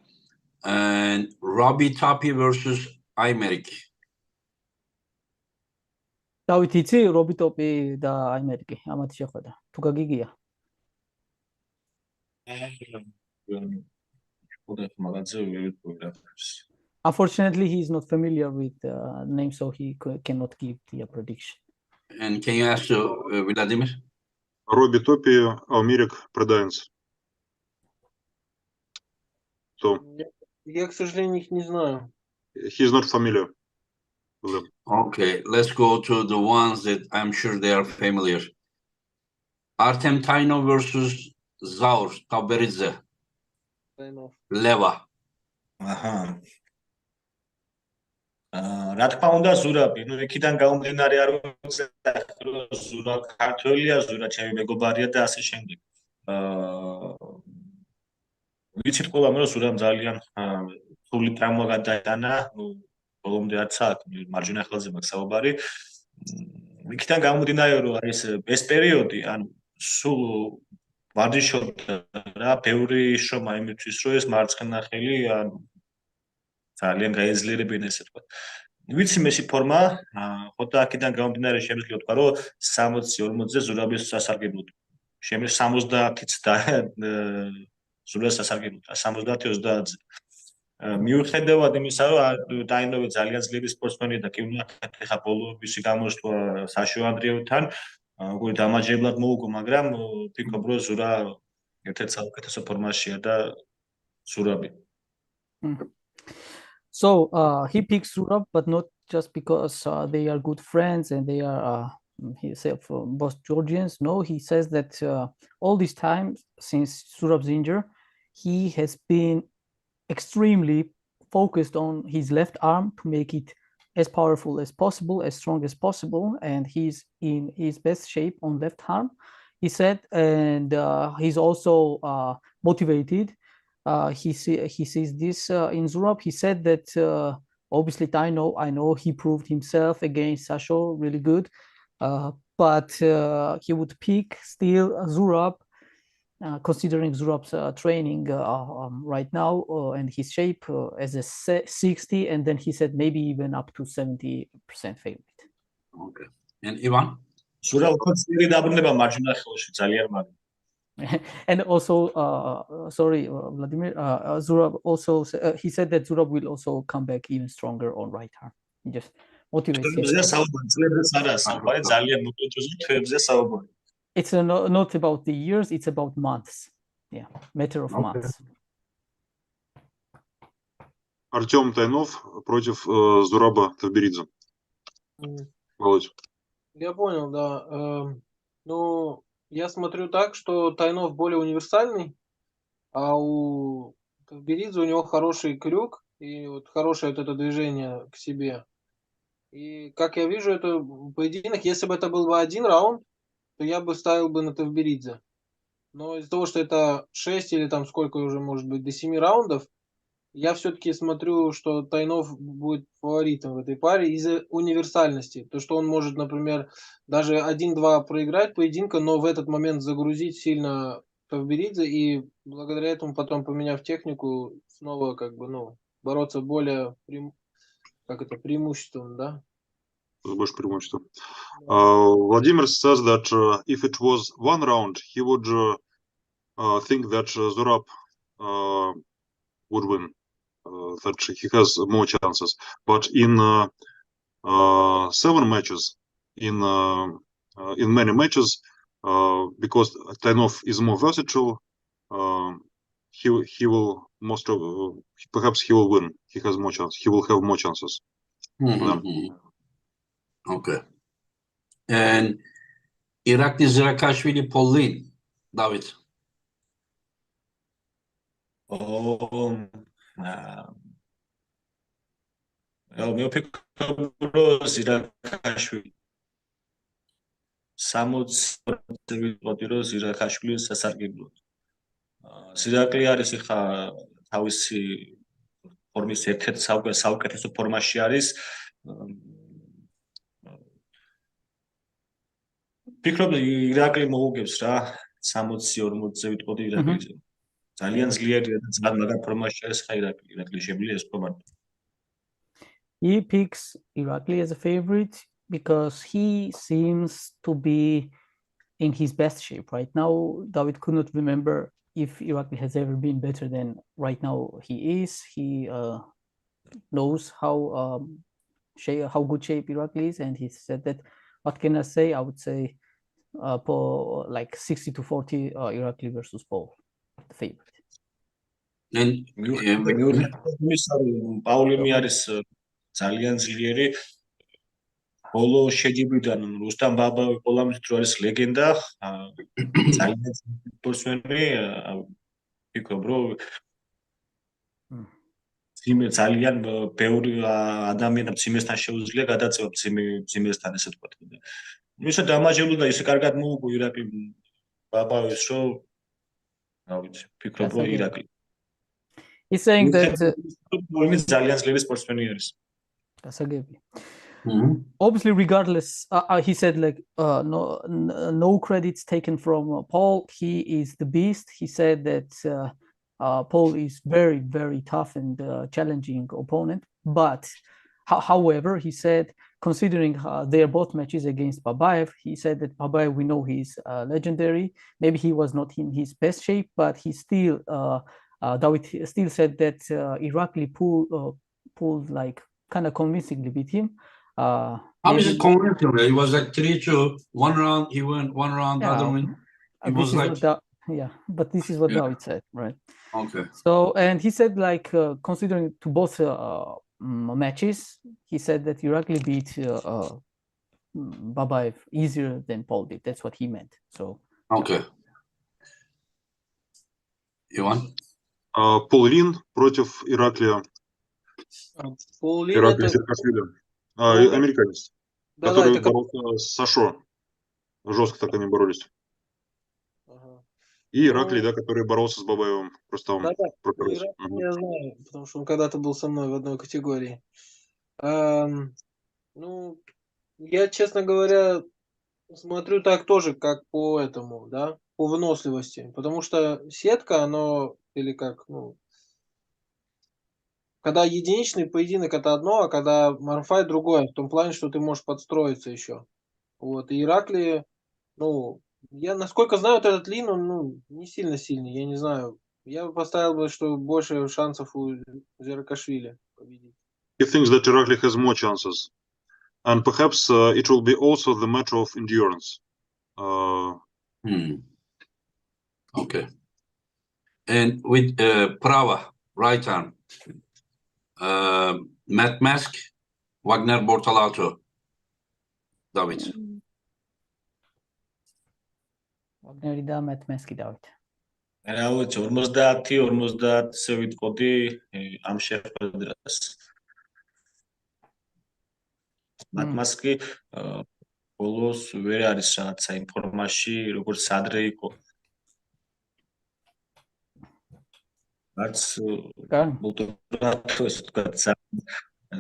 C: And Robbie Tapi versus Aymeric.
D: დავით იცი რობიტოპი და აიმერიკი ამათი შეხვედრა თუ გაგიგია Unfortunately, he is not familiar with the name, so he cannot give the prediction.
C: And can you ask Vladimir?
A: Робби Топи, Алмерик, Предаенс. So,
B: Я, к сожалению, их не знаю.
A: he is not familiar with them.
C: Okay, let's go to the ones that I'm sure they are familiar. Artem Tainov versus Zaur Taberidze.
B: Tainov.
C: Leva.
E: აჰა. რა თქმა უნდა ზურაბი, ნუ იქიდან გამომდინარე არ ვიცი ზურა ქართველია, ზურა ჩემი მეგობარია და ასე შემდეგ. ვიცით ყველამ რომ ზურამ ძალიან ფული ტრამვა გადაიტანა, ნუ ბოლომდე არც აქ მარჯვენა ხელზე მაქვს საუბარი. იქიდან გამომდინარე რომ ეს პერიოდი, ანუ სულ ვარჯიშობდა რა, ბევრი შრომა იმისთვის რომ ეს მარცხენა ხელი ანუ ძალიან გაეძლიერებინა ესე თქვა. ვიცი მესი ფორმა, ხოთა აქედან გამომდინარე შემიძლია თქვა რომ 60-40-ზე ზურაბის სასარგებლოდ. შემიძლია 70-იც და ზურაბის სასარგებლოდ, 70-30-ზე. მიუხედავად იმისა, რომ ტაინოვი ძალიან ძლიერი სპორტსმენია და კი უნდა ეხა ბოლო ვისი გამოსვლა საშო ანდრიევთან, უკვე დამაჯერებლად მოუგო, მაგრამ ვფიქრობ რომ ზურა ერთ-ერთ საუკეთესო ფორმაშია და ზურაბი.
D: So he picks Zurab, but not just because they are good friends and they are himself both Georgians. No, he says that all this time since Zurab's injury, he has been extremely focused on his left arm to make it as powerful as possible, as strong as possible, and he's in his best shape on left arm, he said, and he's also motivated. He sees this in Zurab. He said that obviously I know he proved himself against Sasho really good, but he would pick still Zurab, considering Zurab's training right now and his shape as a 60, and then he said maybe even up to 70% favorite.
C: Okay. And Ivan?
E: Zurab considered დაბრუნება მარჯვენა ხელში ძალიან მაგარი.
D: And also, sorry, Vladimir, Zurab also, he said that Zurab will also come back even stronger on right arm. He just motivates him. It's not about the years, it's about months. Yeah, matter of months.
A: Артем Тайнов против Зураба Тавберидзе. Володь.
B: Я понял, да. Ну, я смотрю так, что Тайнов более универсальный, а у Тавберидзе у него хороший крюк и вот хорошее вот это движение к себе. И как я вижу, это поединок, если бы это был бы один раунд, то я бы ставил бы на Тавберидзе. Но из-за того, что это 6 или там сколько уже может быть, до 7 раундов, я все-таки смотрю, что Тайнов будет фаворитом в этой паре из-за универсальности. То, что он может, например, даже 1-2 проиграть поединка, но в этот момент загрузить сильно Тавберидзе и благодаря этому потом, поменяв технику, снова как бы, ну, бороться более преимуществом, да?
A: Больше преимущества. Vladimir says that if it was one round, he would think that Zurab would win. That he has more chances, but in 7 matches, in many matches, because Tainov is more versatile, he will perhaps he will win. He has more chance. He will have more chances.
C: Okay. And Iraqi Zirakashvili Pauline, Davit.
E: მე ვფიქრობ რომ ზირაქაშვილი 60% ვიტყოდი რომ ზირაქაშვილი სასარგებლოდ. ზირაკლი არის ხა თავისი ფორმის ერთ-ერთ საუკეთესო ფორმაში არის. ვფიქრობ ირაკლი მოუგებს რა 60-40-ზე ვიტყოდი ირაკლი. ძალიან ძლიერია და ძალიან მაგარ ფორმაში არის ხა ირაკლი შეგვიძლია ეს ფორმა.
D: He picks Iraqi as a favorite. because he seems to be in his best shape right now. Davit could not remember if Iraqi has ever been better than right now he is. He knows how good shape Iraqi is, and he said that, what can I say? I would say like 60-40 Iraqi versus Paul, the favorite.
C: And
E: პაულიმი არის ძალიან ძლიერი. ბოლო შეჯიბრიდან რუსტამ ბაბაევი ყოლამის დრო არის ლეგენდა. ძალიან სპორტსმენი. ვფიქრობ, რომ ძალიან ბევრი ადამიანს ძიმესთან შეუძლია გადაწევა ძიმესთან, ესე ვთქვათ. ისე დამაჯერლო და ისე კარგად მოუგო ირაკლი ბაბაევს, რომ რა ვიცი, ვფიქრობ, რომ ირაკლი.
D: He's saying that
E: ძალიან ძლიერი სპორტსმენი არის.
D: გასაგები. Obviously, regardless, he said like no credits taken from Paul. He is the beast. He said that Paul is very, very tough and challenging opponent. But however, he said, considering their both matches against Babaev, he said that Babaev, we know he's legendary. Maybe he was not in his best shape, but he still, Davit still said that Iraqi pulled like kind of convincingly beat him.
C: How is it convincing? It was like 3-2, 1 round, he won 1 round, other win. It was like...
D: but this is what Davit said, right?
C: Okay.
D: So, and he said like, considering to both matches, he said that Iraqi beat Babaev easier than Paul did. That's what he meant. So.
C: Okay. Иван?
A: Пол против Ираклия. Иракли Зеркашвили. Американец. Который боролся с Сашо. Жестко так они боролись. И Иракли, да, который боролся с Бабаевым. Просто он проперлся.
B: Я знаю, потому что он когда-то был со мной в одной категории. Ну, я, честно говоря, смотрю так тоже, как по этому, да, по выносливости. Потому что сетка, оно, или как, ну, когда единичный поединок это одно, а когда марфайт другое, в том плане, что ты можешь подстроиться еще. Вот, и Иракли, ну, я, насколько знаю, вот этот Лин, он, ну, не сильно сильный, я не знаю. Я бы поставил бы, что больше шансов у Зеркашвили победить.
A: He thinks that Irakli has more chances. And perhaps it will be also the matter of endurance.
C: Okay. And with Prava, right arm, Matt Mask, Wagner Bortolato, Davit.
D: Wagner და Matt Mask-ი Davit.
E: რა ვიცი 50-50-ზე ვიტყოდი ამ შეხვედრას. Matt Mask-ი ბოლოს ვერ არის რაღაცა ინფორმაში, როგორც ადრე იყო. რაც Bortolato, ესე ვთქვათ,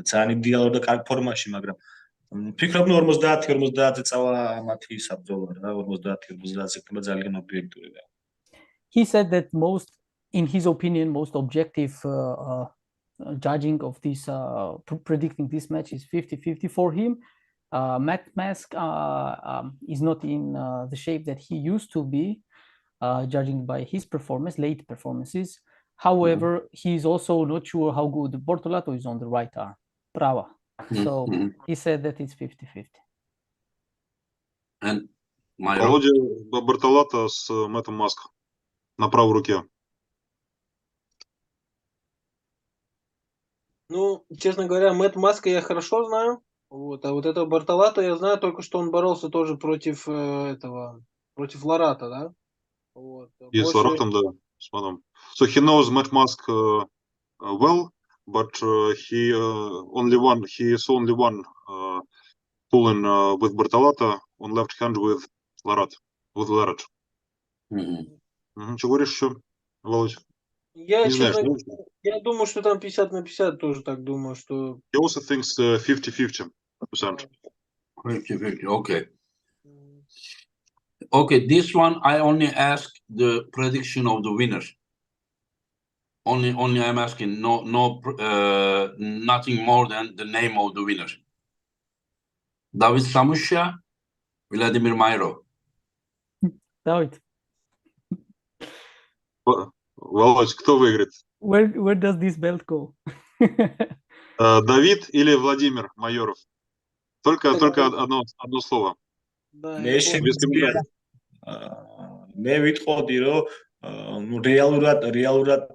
E: ძალიან იდეალურ და კარგ ფორმაში, მაგრამ ვფიქრობ 50-50-ზე წავა მათი საბრძოლო რა, 50-50-ზე იქნება ძალიან ობიექტური რა.
D: He said that in his opinion, most objective judging of this, predicting this match is 50-50 for him. Matt Mask is not in the shape that he used to be, judging by his late performances. However, he is also not sure how good Bortolato is on the right arm, Prava. So he said that it's 50-50.
C: And Maiorov?
A: Володя Бортолато с Мэттом Маском на правой руке.
B: Ну, честно говоря, Мэтт Маска я хорошо знаю. Вот, а вот этого Бортолато я знаю только, что он боролся тоже против против Ларата, да? Вот.
A: И с Ларатом, да, с Маном. So he knows Matt Mask well, but he is only one pulling with Bortolato on left hand with Larat. Что говоришь еще, Володь?
B: Я, честно говоря, я думаю, что там 50-50 тоже так думаю, что...
A: He also thinks 50-50%.
C: 50-50, okay. Okay, this one I only ask the prediction of the winner. Only I'm asking, nothing more than the name of the winner. Davit Samushia, Vladimir Maiorov.
D: Davit,
A: Володь, кто выиграет?
D: where does this belt go?
A: Давид или Владимир Майоров? Только одно слово.
B: Да,
E: მე
B: я
A: Без
B: помню.
A: комментариев.
E: მე ვიტყოდი რომ ნუ რეალურად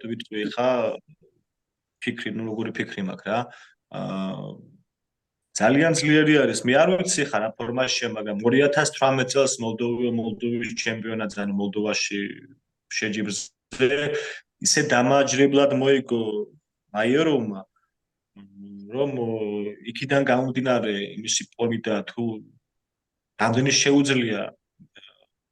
E: ვიტყვი ხა ფიქრი, ნუ როგორი ფიქრი მაქვს რა. ძალიან ძლიერი არის. მე არ ვიცი ხა რა ფორმაშია, მაგრამ 2018 წელს მოლდოვის ჩემპიონატზე, ანუ მოლდოვაში შეჯიბრზე ისე დამაჯრებლად მოიგო მაიოროვმა, რომ იქიდან გამომდინარე იმისი ფორმი და თუ რამდენი შეუძლია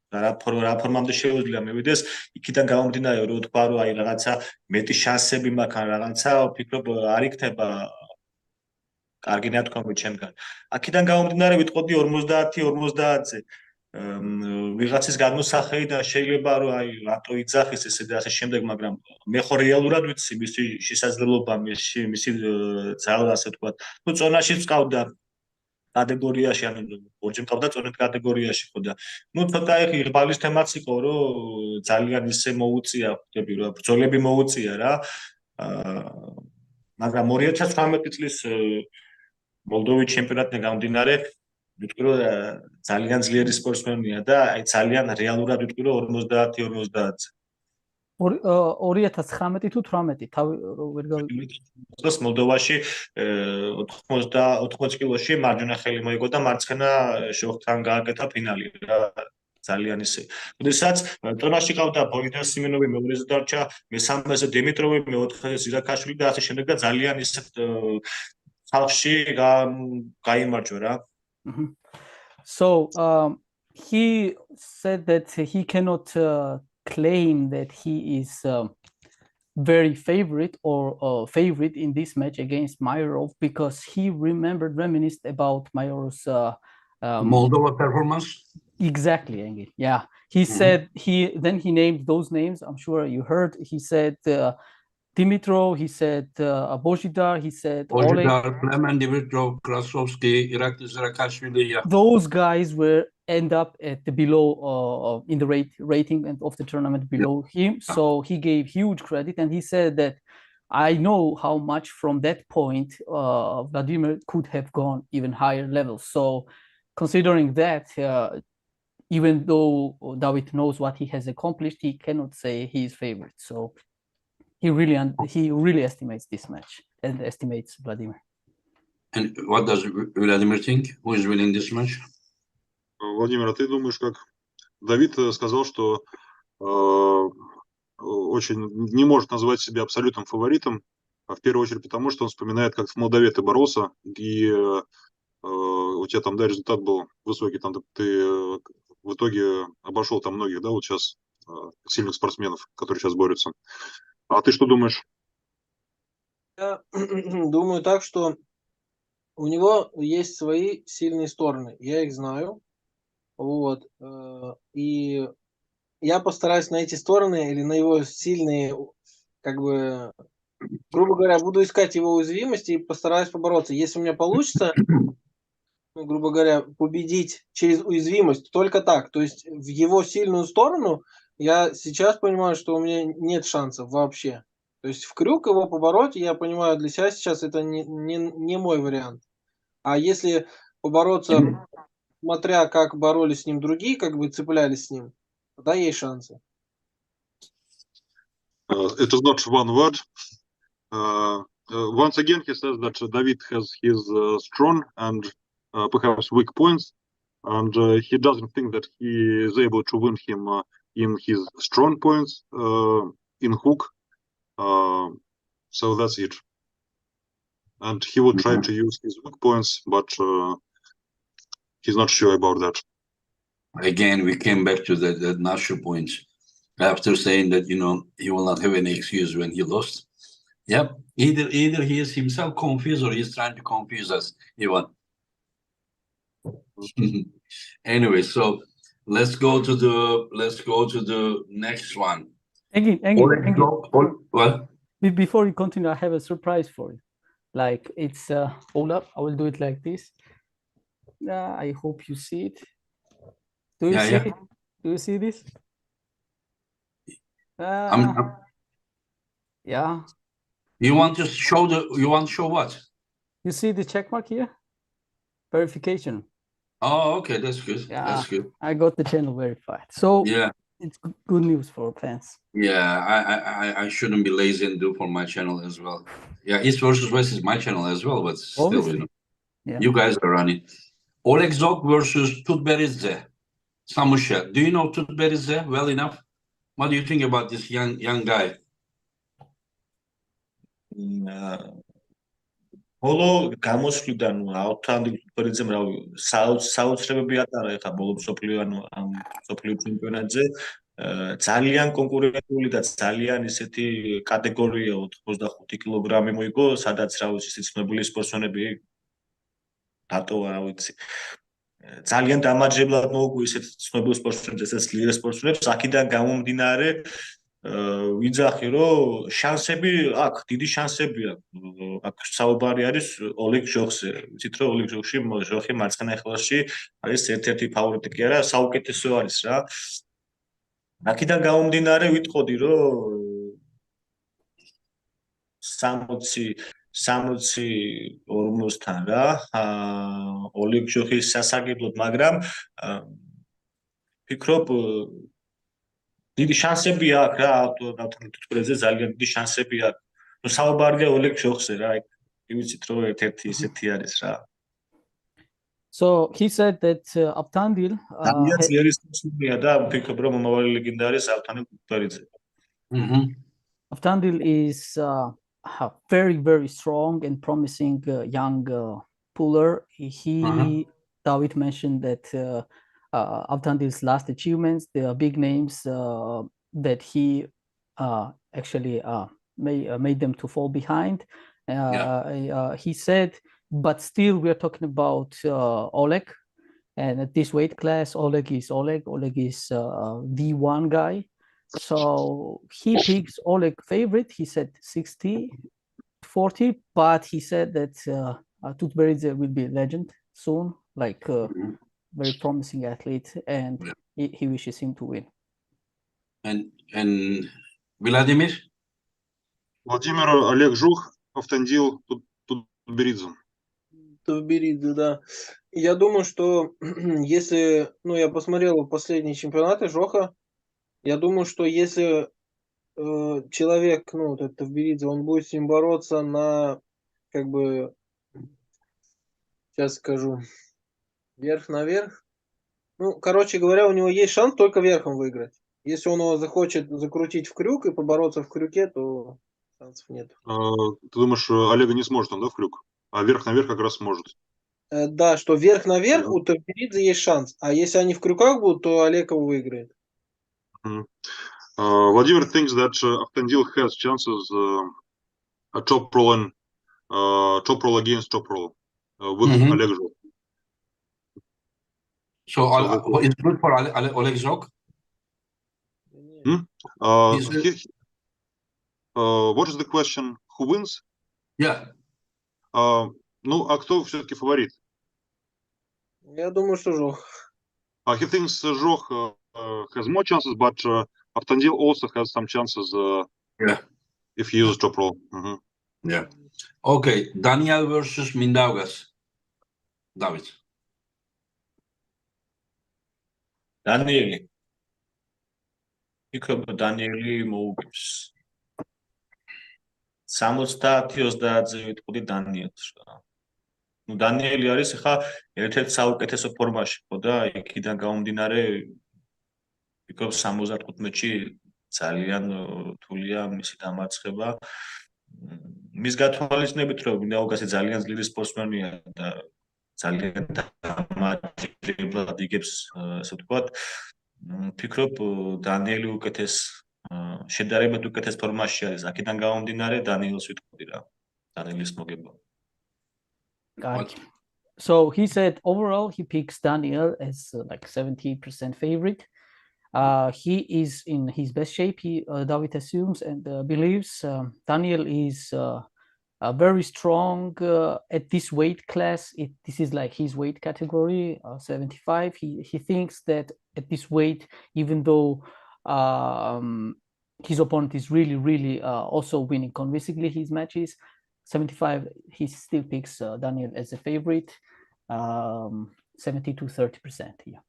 E: რა ფორმამდე შეუძლია მივიდეს, იქიდან გამომდინარე რომ თქვა რომ აი რაღაცა მეტი შანსები მაქვს ან რაღაცა, ვფიქრობ არ იქნება კარგი ნათქვამი ჩემგან. აქედან გამომდინარე ვიტყოდი 50-50-ზე. ვიღაცის გადმოსახედიდან შეიძლება რომ აი რატო იძახის ესე და ასე შემდეგ, მაგრამ მე ხო რეალურად ვიცი მისი შესაძლებლობა, მისი ძალა, ასე ვთქვათ. თუ წონაში წავდა კატეგორიაში, ანუ ორჯერ მყავდა წონით კატეგორიაში ხო და ნუ ცოტა ეხი ღბალის თემაც იყო რომ ძალიან ისე მოუწია, ხდები რა ბრძოლები მოუწია რა. მაგრამ 2018 წლის მოლდოვის ჩემპიონატიდან გამომდინარე ვიტყვი რომ ძალიან ძლიერი სპორტსმენია და აი ძალიან რეალურად ვიტყვი რომ 50-50-ზე.
D: 2019 თუ 18 თავი ვერ გავიგე.
E: დღეს მოლდოვაში 80 კილოში მარჯვენა ხელი მოიგო და მარცხენა შოხთან გააკეთა ფინალი რა. ძალიან ისე. როდესაც ტონაში ყავდა ბოიდა სიმენოვი, მეორეზე დარჩა, მესამეზე დიმიტროვი, მეოთხეზე ზირაქაშვილი და ასე შემდეგ და ძალიან ისე ხალხში გაიმარჯვა რა.
D: So he said that he cannot claim that he is very favorite or favorite in this match against Maiorov because he reminisced about Mairov's
C: Moldova performance.
D: Exactly, Engin. Yeah, he said then he named those names. I'm sure you heard. He said Dimitrov, he said Bozhidar, he said
C: Bozhidar, Plemen, Dimitrov, Krasovsky, Iraqi, Zirakashvili. Yeah.
D: Those guys were end up at the below in the rating of the tournament below him. So he gave huge credit and he said that I know how much from that point Vladimir could have gone even higher levels. So considering that, even though Davit knows what he has accomplished, he cannot say he is favorite. So he really estimates this match and estimates Vladimir.
C: And what does Vladimir think? Who is winning this match?
A: Владимир, а ты думаешь, как Давид сказал, что очень не может назвать себя абсолютным фаворитом, в первую очередь потому, что он вспоминает, как в Молдове ты боролся, и у тебя там, да, результат был высокий, там ты в итоге обошел там многих, да, вот сейчас сильных спортсменов, которые сейчас борются. А ты что думаешь?
B: Я думаю так, что у него есть свои сильные стороны, я их знаю. Вот. И я постараюсь на эти стороны или на его сильные, как бы, грубо говоря, буду искать его уязвимости и постараюсь побороться. Если у меня получится, грубо говоря, победить через уязвимость, только так. То есть в его сильную сторону я сейчас понимаю, что у меня нет шансов вообще. То есть в крюк его побороть, я понимаю, для себя сейчас это не мой вариант. А если побороться, смотря как боролись с ним другие, как бы цеплялись с ним, тогда есть шансы.
A: It is not one word. Once again, he says that David has his strong and perhaps weak points, and he doesn't think that he is able to win him in his strong points in hook. So that's it. And he will try to use his weak points, but he's not sure about that.
C: Again, we came back to the not sure points. After saying that, you know, he will not have any excuse when he lost. Yep. Either he is himself confused or he's trying to confuse us, Ivan. Anyway, so let's go to the next one.
D: Engin.
C: What?
D: Before you continue, I have a surprise for you. Like it's hold up, I will do it like this. I hope you see it. Do you
C: Yeah,
D: see
C: yeah.
D: it? Do you see this?
C: I'm-
D: Yeah.
C: You want to show what?
D: You see the check mark here? Verification.
C: Oh, okay, that's good.
D: Yeah.
C: That's good.
D: I got the channel verified. So
C: Yeah,
D: it's good news for fans.
C: yeah. I shouldn't be lazy and do for my channel as well. Yeah, East versus West is my channel as well, but still,
D: Obviously. Yeah.
C: you guys are running. Oleg Zog versus Tutberidze. Samushia. Do you know Tutberidze well enough? What do you think about this young guy?
E: ბოლო გამოსვლიდან ავთანდილ ფერიძემ რავი საოცრებები ატარა ეხა ბოლო მსოფლიო ამ მსოფლიო ჩემპიონატზე ძალიან კონკურენტული და ძალიან ისეთი კატეგორია 85 კილოგრამი მოიგო სადაც რა ვიცი სიცნობილი სპორტსმენები დატოვა რა ვიცი ძალიან დამაჯერებლად მოუგო ისეთ ცნობილ სპორტსმენებს ესეც ძლიერეს სპორტსმენებს აქედან გამომდინარე ვიძახი რომ შანსები აქვს დიდი შანსები აქვს აქ საუბარი არის ოლეგ ჟოხზე ვიცით რომ ოლეგ ჟოხი მარცხენა ეხლაში არის ერთ-ერთი ფავორიტი კი არა საუკეთესო არის რა აქედან გამომდინარე ვიტყოდი რომ 60-40-თან რა ოლეგ ჟოხის სასარგებლოდ მაგრამ ფიქრობ დიდი შანსები აქვს რა ავტომატურად ძალიან დიდი შანსები აქვს. ნუ საუბარია ოლეგ ჟოხზე რა, ივიცით რომ ერთ-ერთი ისეთი არის რა.
D: So he said that Avtandil
E: ძალიან ძლიერი სპორტსმენია და ვფიქრობ რომ მომავალი ლეგენდა არის ავთანდილ თუთბერიძე.
D: Avtandil is very strong and promising young puller. Davit mentioned that Avtandil's last achievements, the big names that he actually made them to fall behind. He said, but still we are talking about Oleg, and at this weight class, Oleg is D1 guy. So he picks Oleg favorite. He said 60-40, but he said that Tutberidze will be a legend soon, like very promising athlete, and he wishes him to win.
C: And Vladimir?
A: Владимир Олег Жух, Автандил Tutberidze.
B: Tutberidze, да. Я думаю, что если, я посмотрел последние чемпионаты Жоха, я думаю, что если человек, этот Tutberidze, он будет с ним бороться на, сейчас скажу, верх на верх. Короче говоря, у него есть шанс только верхом выиграть. Если он его захочет закрутить в крюк и побороться в крюке, то шансов нет.
A: Ты думаешь, Олега не сможет он, да, в крюк? А верх на верх как раз сможет.
B: Да, что верх на верх у Tutberidze есть шанс. А если они в крюках будут, то Олег его выиграет.
A: Vladimir thinks that Автандил has chances top roll against top roll with Oleg Zog.
C: So it's good for Oleg Zog?
A: What is the question? Who wins?
C: Yeah.
A: А кто все-таки фаворит?
B: Я думаю, что Жох.
A: He thinks Zog has more chances, but Автандил also has some chances if he uses top roll.
C: Yeah. Okay, Daniel versus Mindaugas. Davit.
E: Danieli. Იქ დანიელი მოუგებს 70-30-ზე ვიტყოდი დანიელს რა. დანიელი არის ხა ერთ-ერთ საუკეთესო ფორმაში ხო და იქიდან გამომდინარე ვიკრობ 75-ში ძალიან რთულია მისი დამარცხება. მის გათვალისწინებით რომ მინდაუგასი ძალიან ძლიერი სპორტსმენია და ძალიან დამაჯერებლად იგებს ასე ვთქვათ ფიქრობ დანიელი უკეთეს შედარებით უკეთეს ფორმაში არის აქედან გამომდინარე დანიელს ვიტყოდი რა დანიელის მოგება
D: So he said overall he picks Daniel as like 70% favorite. He is in his best shape, Davit assumes and believes. Daniel is very strong at this weight class. This is like his weight category, 75. He thinks that at this weight, even though his opponent is really also winning convincingly his matches, 75, he still picks Daniel as a favorite, 70 to 30%. Yeah.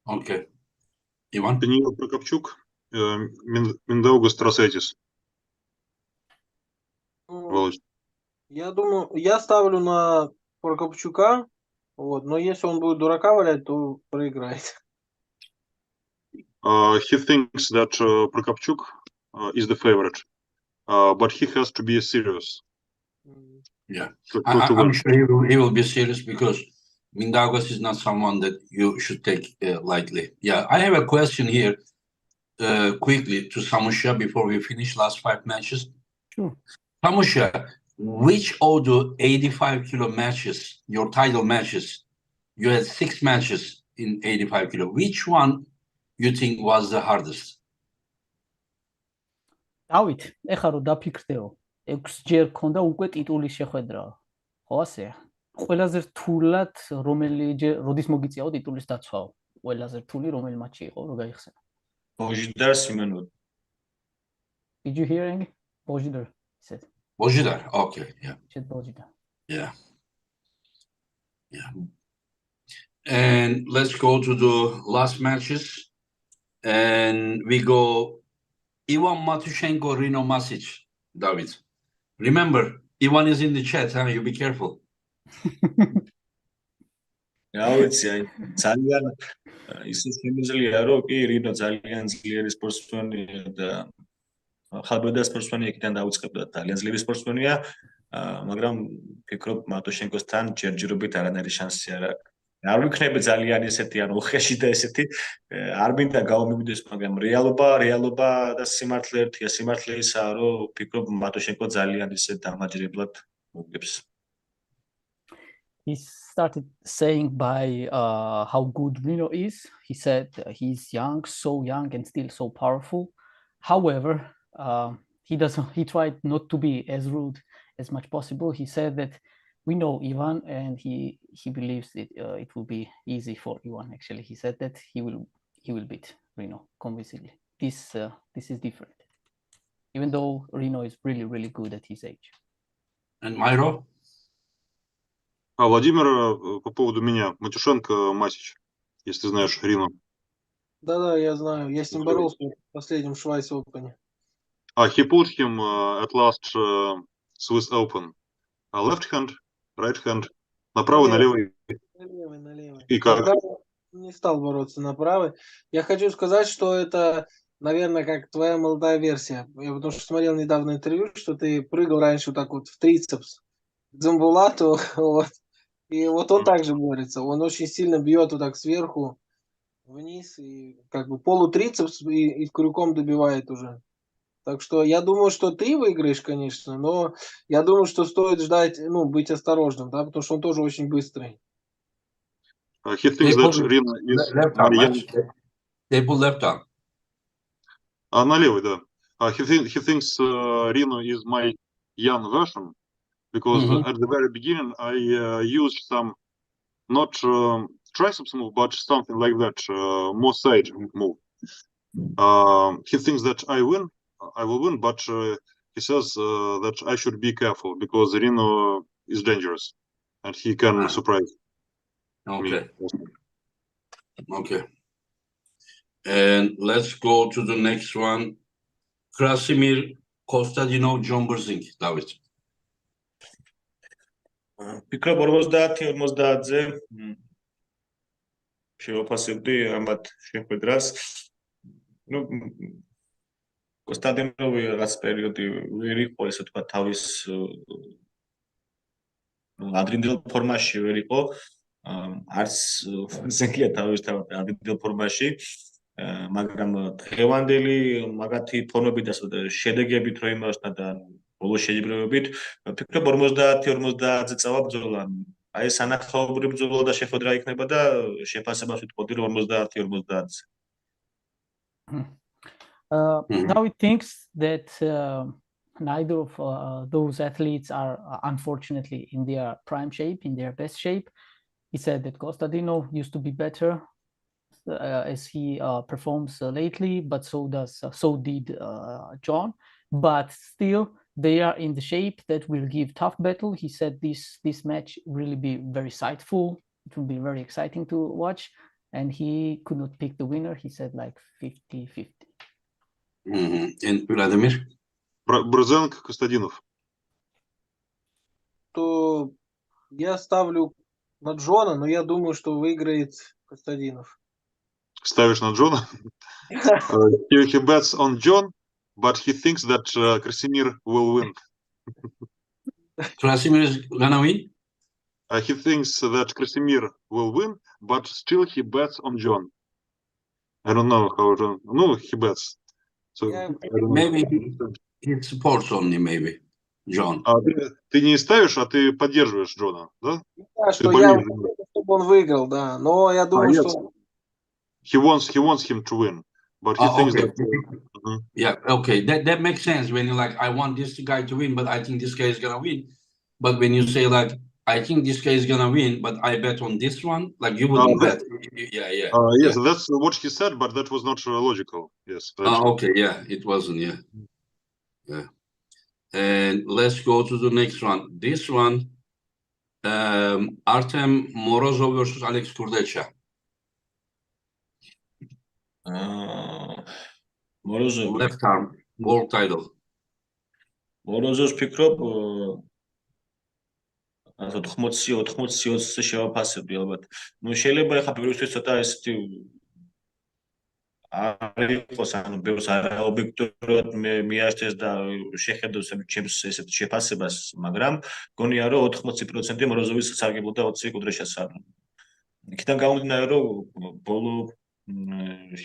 C: Okay. Ivan?
A: Даниил Прокопчук, Миндаугас Трасетис. Володь.
B: Я думаю, я ставлю на Прокопчука, вот, но если он будет дурака валять, то проиграет.
A: He thinks that Prokopchuk is the favorite, but he has to be serious.
C: Yeah.
A: To
C: I'm
A: win.
C: sure he will be serious because Mindaugas is not someone that you should take lightly. Yeah, I have a question here quickly to Samushia before we finish last 5 matches.
D: Sure.
C: Samushia, which of the 85 kilo matches, your title matches, you had 6 matches in 85 kilo. Which one you think was the hardest?
D: დავით, ეხლა რომ დაფიქრდეო, 6 ჯერ ქონდა უკვე ტიტულის შეხვედრა. ხო ასეა? ყველაზე რთულად როდის მოგიწიაო ტიტულის დაცვაო? ყველაზე რთული რომელი მატჩი იყო, რო გაიხსენა?
E: ბოჟიდარ სიმენო.
D: Did you hear any? Bojidar, he said.
C: Bojidar, okay, yeah.
D: Bojidar.
C: Yeah. Yeah. And let's go to the last matches. And we go Ivan Matushenko, Reno Masic, David. Remember, Ivan is in the chat, huh? You be careful.
E: რა ვიცი, აი ძალიან ისე შემიძლია რომ კი რინო ძალიან ძლიერი სპორტსმენია და ხალბედა სპორტსმენი იქიდან დაუწყებდა ძალიან ძლიერი სპორტსმენია, მაგრამ ფიქრობ მატუშენკოსთან ჯერჯერობით არანაირი შანსი არ აქვს. არ ვიქნები ძალიან ესეთი ანუ უხეში და ესეთი არ მინდა გავმივიდეს, მაგრამ რეალობა და სიმართლე ერთია, სიმართლე ისაა რომ ფიქრობ მატუშენკო ძალიან ისე დამაჯერებლად მოგებს.
D: He started saying by how good Reno is. He said he's young, so young and still so powerful. However, he tried not to be as rude as much possible. He said that we know Ivan and he believes it will be easy for Ivan. Actually, he said that he will beat Reno convincingly. This is different, even though Reno is really good at his age.
C: And Maiorov?
A: Владимир, по поводу меня, Матюшенко, Масич, если ты знаешь Рину.
B: Да, я знаю. Я с ним боролся в последнем Швайц Опене.
A: He put him at last Swiss Open. Left hand, right hand, направо, налево.
B: Налево.
A: И как?
B: Не стал бороться на правой. Я хочу сказать, что это, наверное, как твоя молодая версия. Я потому что смотрел недавно интервью, что ты прыгал раньше вот так вот в трицепс к Дзамбулату, вот. И вот он также борется. Он очень сильно бьет вот так сверху вниз и как бы полутрицепс и крюком добивает уже. Так что я думаю, что ты выиграешь, конечно, но я думаю, что стоит ждать, быть осторожным, да, потому что он тоже очень быстрый.
A: He thinks that Rino is
C: left arm. They pull left arm.
A: На левый, да. He thinks Rino is my young version because at the very beginning I used some not triceps move but something like that, more side move. He thinks that I will win, but he says that I should be careful because Reno is dangerous and he can surprise me.
C: Okay. And let's go to the next one. Krasimir Kostadinov, John Burzing, David.
E: ფიქრობ 50-50-ზე შევაფასებდი ამათ შეხვედრას. კოსტადინოვი რაღაც პერიოდი ვერ იყო, ესე თქვა, თავის ადრინდელ ფორმაში ვერ იყო. არც ზენგია თავისთავად ადრინდელ ფორმაში, მაგრამ დღევანდელი მაგათი ფორმებით და შედეგებით რო იმასთან და ბოლო შეჯიბრებებით, ფიქრობ 50-50-ზე წავა ბრძოლა. აი სანახაობრივი ბრძოლა და შეხვედრა იქნება და შეფასებას ვიტყოდი რომ 50-50-ზე.
D: Now he thinks that neither of those athletes are unfortunately in their prime shape, in their best shape. He said that Kostadinov used to be better as he performs lately, but so did John. But still, they are in the shape that will give tough battle. He said this match really be very sightful. It will be very exciting to watch. And he could not pick the winner. He said like 50-50.
C: And Vladimir?
A: Брузенко, Костадинов.
B: То я ставлю на Джона, но я думаю, что выиграет Костадинов.
A: Ставишь на Джона? He bets on John, but he thinks that Krasimir will win.
C: Krasimir is gonna win?
A: He thinks that Krasimir will win, but still he bets on John. I don't know how John. No, he bets. So
C: maybe he supports only, maybe John.
A: Ты не ставишь, а ты поддерживаешь Джона, да?
B: Да, что я хочу, чтобы он выиграл, да. Но я думаю, что
A: he wants him to win, but he thinks
C: okay.
A: that.
C: Yeah, okay, that makes sense when you're like, I want this guy to win, but I think this guy is gonna win. But when you say like, I think this guy is gonna win, but I bet on this one, like you wouldn't bet.
A: Yes, that's what he said, but that was not logical. Yes.
C: Okay, yeah, it wasn't. Yeah. And let's go to the next one. This one, Artem Morozov versus Alex Kurdecha.
E: Morozov.
C: Left arm, world title.
E: Morozov's ფიქრობ 80-20-20-ზე შევაფასებდი ალბათ. Ну შეიძლება ეხა პირველთვის ცოტა ესეთი არ იყოს, ანუ ბევრს არაობიექტურად მიაშთეს და შეხედოს ჩემს ესეთ შეფასებას, მაგრამ გონია რომ 80% მოროზოვის სარგებლობდა 20 კუდრეშას. იქიდან გამომდინარე რომ ბოლო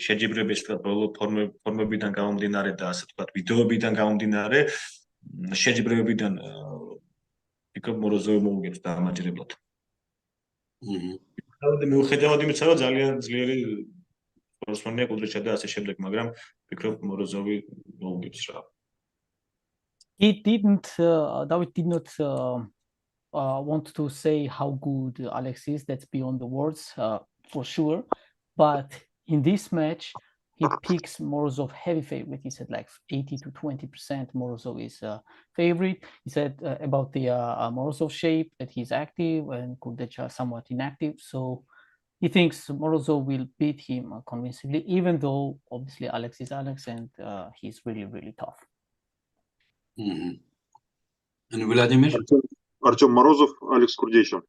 E: შეჯიბრების და ბოლო ფორმებიდან გამომდინარე და ასე ვთქვათ ვიდეოებიდან გამომდინარე შეჯიბრებებიდან ფიქრობ მოროზოვი მოუგებს დამაჯერებლად. მიუხედავად იმისა რომ ძალიან ძლიერი სპორტსმენია კუდრეჩა და ასე შემდეგ, მაგრამ ფიქრობ მოროზოვი მოუგებს რა.
D: Davit did not want to say how good Alex is. That's beyond the words, for sure. But in this match, he picks Morozov heavy favorite. He said like 80-20% Morozov is favorite. He said about the Morozov shape that he's active and Kurdecha somewhat inactive. So he thinks Morozov will beat him convincingly, even though obviously Alex is Alex and he's really, really tough.
C: And Vladimir?
A: Артем Морозов, Алекс Курдеча.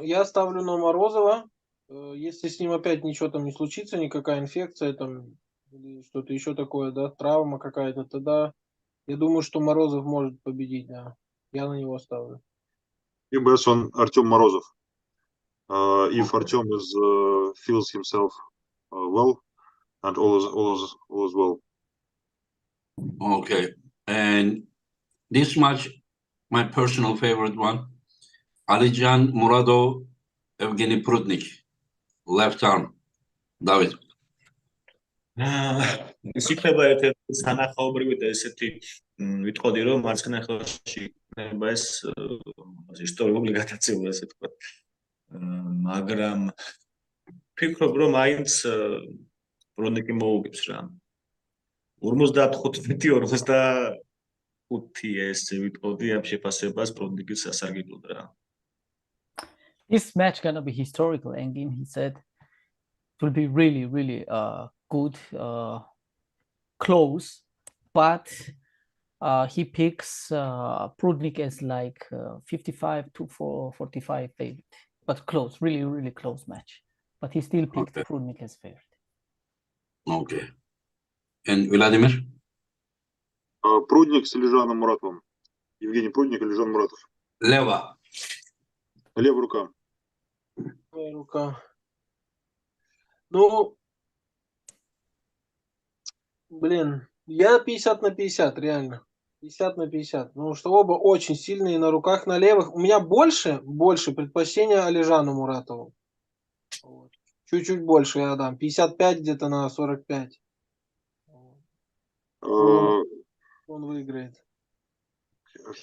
B: Я ставлю на Морозова. Если с ним опять ничего там не случится, никакая инфекция там или что-то еще такое, да, травма какая-то, тогда я думаю, что Morozov может победить, да. Я на него ставлю.
A: He bets on Артем Морозов. If Artem feels himself well and all is well.
C: Okay, and this match, my personal favorite one, Alijan Muradov, Evgeny Prudnik, left arm. Davit.
E: ის იქნება ერთ-ერთი სანახაობრივი და ესეთი ვიტყოდი რომ მარცხენა ხელში იქნება ეს ისტორიული გადაცემა, ასე ვთქვათ. მაგრამ ფიქრობ რომ მაინც პროდნიკი მოუგებს რა. 55-45 ეს ვიტყოდი ამ შეფასებას პროდნიკის სასარგებლოდ რა.
D: This match gonna be historical, Engin. He said it will be really, really good, close, but he picks Prudnik as like 55-45 favorite, but close, really, really close match. But he still picked Prudnik as favorite.
C: Okay. And Vladimir?
A: Прудник с Ильжаном Муратовым. Евгений Прудник, Ильжан Муратов.
C: Лева.
A: Левая рука.
B: Левая рука. Ну, блин, я 50-50, реально. 50-50. Потому что оба очень сильные на руках, на левых. У меня больше предпочтения Алижану Муратову. Вот. Чуть-чуть больше я дам. 55 где-то на 45. Он выиграет.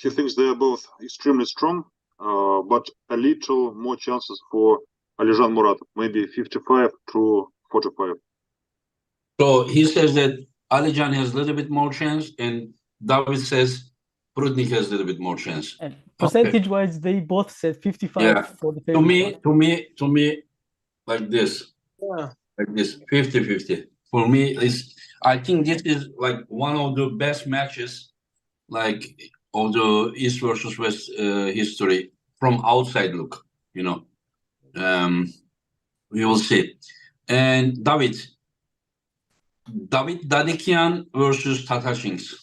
A: He thinks they are both extremely strong, but a little more chances for Alijan Muratov, maybe 55 to 45.
C: So he says that Alijan has a little bit more chance, and Davit says Prudnik has a little bit more chance.
D: And percentage-wise, they both said 55 for the favorite.
C: To me, like this.
B: Yeah.
C: Like this, 50-50. For me, I think this is like one of the best matches, like of the East versus West history from outside look. You know, we will see. And Davit Dadikian versus Tatashins.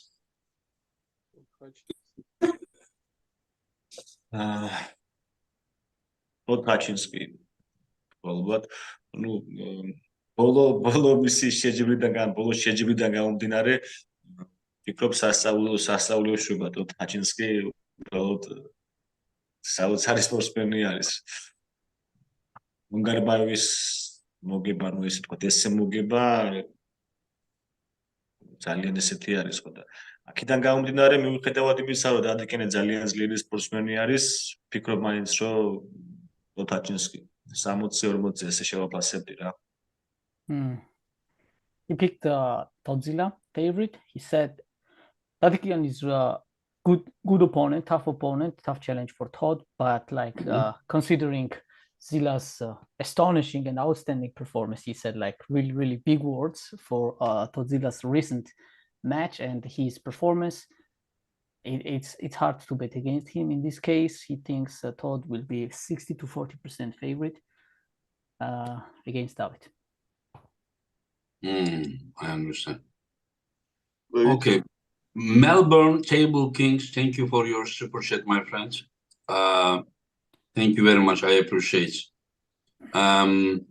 E: Todd ალბათ, ну, ბოლო მისი შეჯიბრიდან გამომდინარე, ვფიქრობ სასწაულიო შუა Todd Hutchinski უბრალოდ საოცარი სპორტსმენი არის. უნგარბაევის მოგება, ну, ესე თქვა, ესე მოგება ძალიან ესეთი არის, ხო და აქედან გამომდინარე, მიუხედავად იმისა, რომ დადიკიანე ძალიან ძლიერი სპორტსმენი არის, ვფიქრობ მაინც, რომ Todd Hutchinski 60-40 ესე შევაფასებდი რა.
D: He picked Zilla favorite. He said Dadikian is a good opponent, tough challenge for Todd, but like considering Zilla's astonishing and outstanding performance, he said like really big words for Todd Zilla's recent match and his performance. It's hard to bet against him in this case. He thinks Todd will be 60 to 40% favorite against Davit.
C: I understand. Okay. Melbourne Table Kings, thank you for your super chat, my friends. Thank you very much. I appreciate it.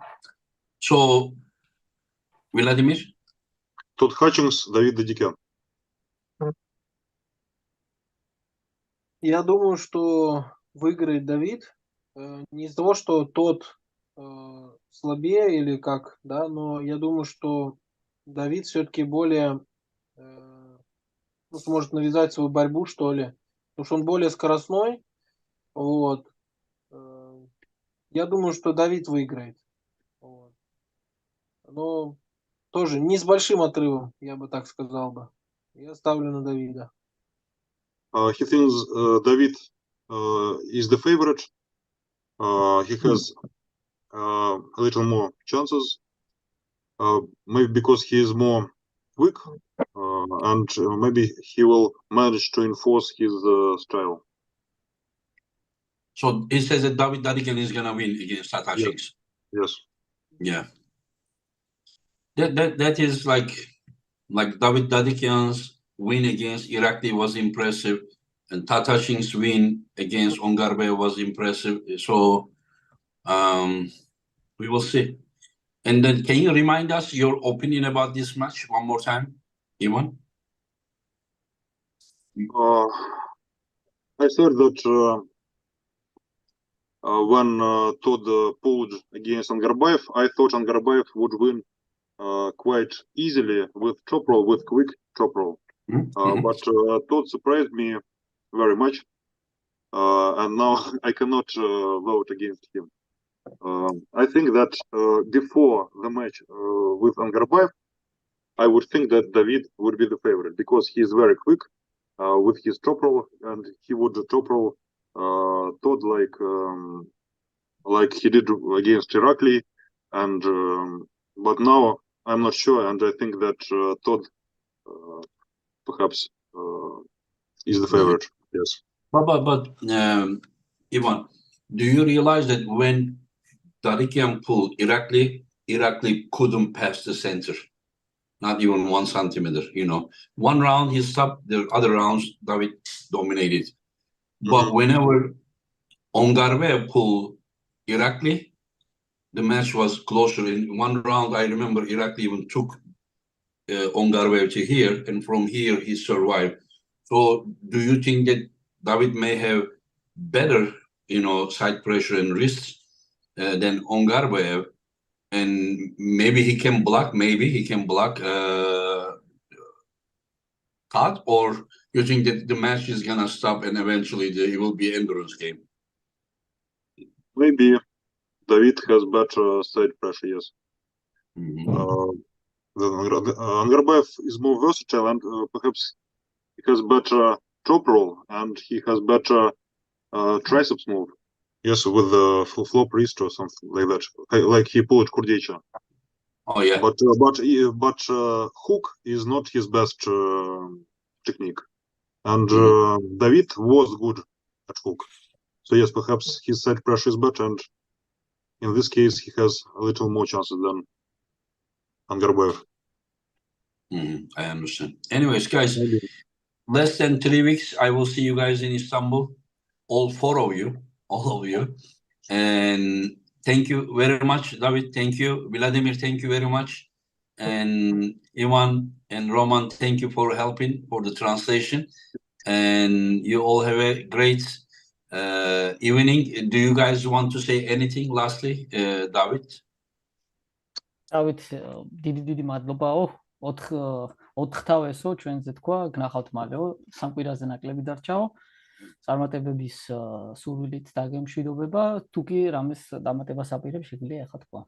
C: So, Vladimir?
A: Todd Hutchings, Давид Дадикян.
B: Я думаю, что выиграет Давид. Не из-за того, что тот слабее или как, да, но я думаю, что Давид все-таки более сможет навязать свою борьбу, что ли. Потому что он более скоростной. Вот. Я думаю, что Давид выиграет. Вот. Но тоже не с большим отрывом, я бы так сказал бы. Я ставлю на Давида.
A: He thinks David is the favorite. He has a little more chances, maybe because he is more quick, and maybe he will manage to enforce his style.
C: So it says that Davit Dadikian is gonna win against Tatashins.
A: Yes.
C: Yeah. That is like Davit Dadikian's win against Iraqi was impressive, and Tatashins win against Ongarbe was impressive. So we will see. And then can you remind us your opinion about this match one more time, Ivan?
A: I thought that when Todd pulled against Angarbayev, I thought Angarbayev would win quite easily with top roll, with quick top roll. But Todd surprised me very much, and now I cannot vote against him. I think that before the match with Angarbayev, I would think that David would be the favorite because he is very quick with his top roll, and he would top roll Todd like he did against Iraqi, and but now I'm not sure, and I think that Todd perhaps is the favorite. Yes.
C: But Ivan, do you realize that when Dadikian pulled Iraqi couldn't pass the center, not even 1 centimeter. You know, one round he stopped, the other rounds David dominated. But whenever Ongarbe pulled Iraqi, the match was closer. In one round, I remember Iraqi even took Ongarbe to here, and from here he survived. So, do you think that David may have better, side pressure and wrists than Ongarbe, and maybe he can block? Maybe he can block Todd, or you think that the match is gonna stop and eventually it will be endurance game?
A: Maybe Davit has better side pressure, yes. Angarbayev is more versatile and perhaps he has better top roll and he has better triceps move. Yes, with the full flop wrist or something like that, like he pulled Kurdicha.
C: Oh yeah.
A: But hook is not his best technique, and Davit was good at hook. So yes, perhaps his side pressure is better, and in this case he has a little more chances than Angarbayev.
C: I understand. Anyways, guys,
A: Maybe.
C: less than 3 weeks, I will see you guys in Istanbul, all of you. And thank you very much, David. Thank you, Vladimir. Thank you very much, and Ivan and Roman. Thank you for helping for the translation. And you all have a great evening. Do you guys want to say anything lastly, David?
D: დავით დიდი მადლობაო 4 თავესო ჩვენზე თქვა გნახავთ მალეო სამკვირაზე ნაკლები დარჩაო წარმატებების სურვილით დაგემშვიდობება თუ კი რამეს დამატებას აპირებ შეგვიძლია ახლა თქვა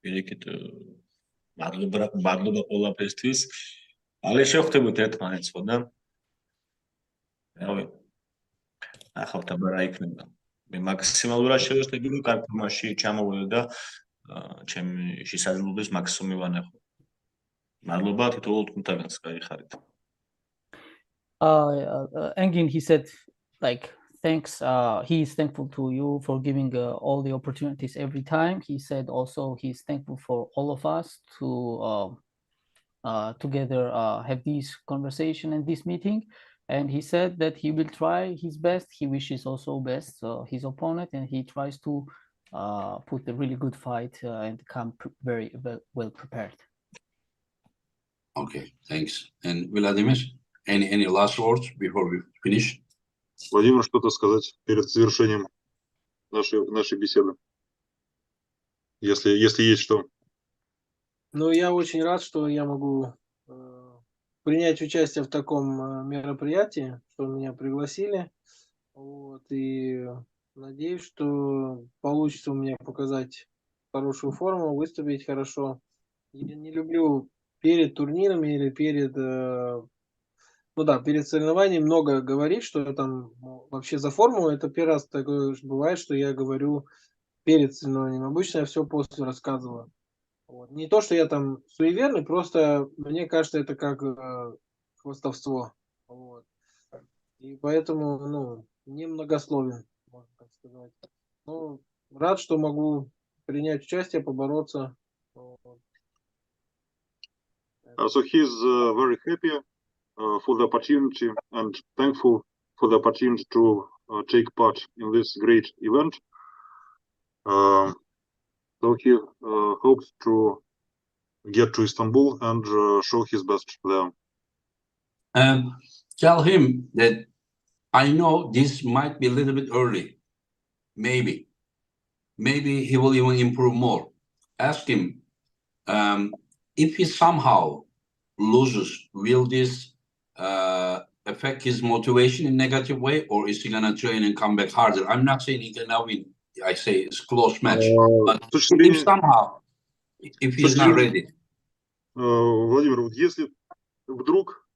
E: პირიქით მადლობა ყველაფერთვის ალე შევხვდებით ერთმანეთს ხო და რავი ახავთ აბა რა იქნება მე მაქსიმალურად შევეცდები რომ კარგ თამაში ჩამოვიდე და ჩემი შესაძლებლობის მაქსიმუმი ვანახო მადლობა თითოეულ თუნთაგანს გაიხარით
D: Engin he said like thanks he is thankful to you for giving all the opportunities every time he said also he is thankful for all of us to together have this conversation and this meeting and he said that he will try his best he wishes also best his opponent and he tries to put a really good fight and come very well prepared
C: Okay, thanks. And Vladimir, any last words before we finish?
A: Владимир, что-то сказать перед завершением нашей беседы, если есть что.
B: Ну, я очень рад, что я могу принять участие в таком мероприятии, что меня пригласили. Вот, и надеюсь, что получится у меня показать хорошую форму, выступить хорошо. Я не люблю перед турнирами или перед соревнованием много говорить, что я там вообще за форму. Это первый раз такое бывает, что я говорю перед соревнованием. Обычно я все после рассказываю. Вот. Не то, что я там суеверный, просто мне кажется, это как хвастовство. Вот. И поэтому, немногословен, можно так сказать. Ну, рад, что могу принять участие, побороться. Вот.
A: So he's very happy for the opportunity and thankful for the opportunity to take part in this great event. So he hopes to get to Istanbul and show his best there.
C: Tell him that I know this might be a little bit early. Maybe he will even improve more. Ask him if he somehow loses, will this affect his motivation in a negative way, or is he gonna train and come back harder? I'm not saying he can now win. I say it's a close match, but if somehow, if he's not ready.
A: Владимир, вот если вдруг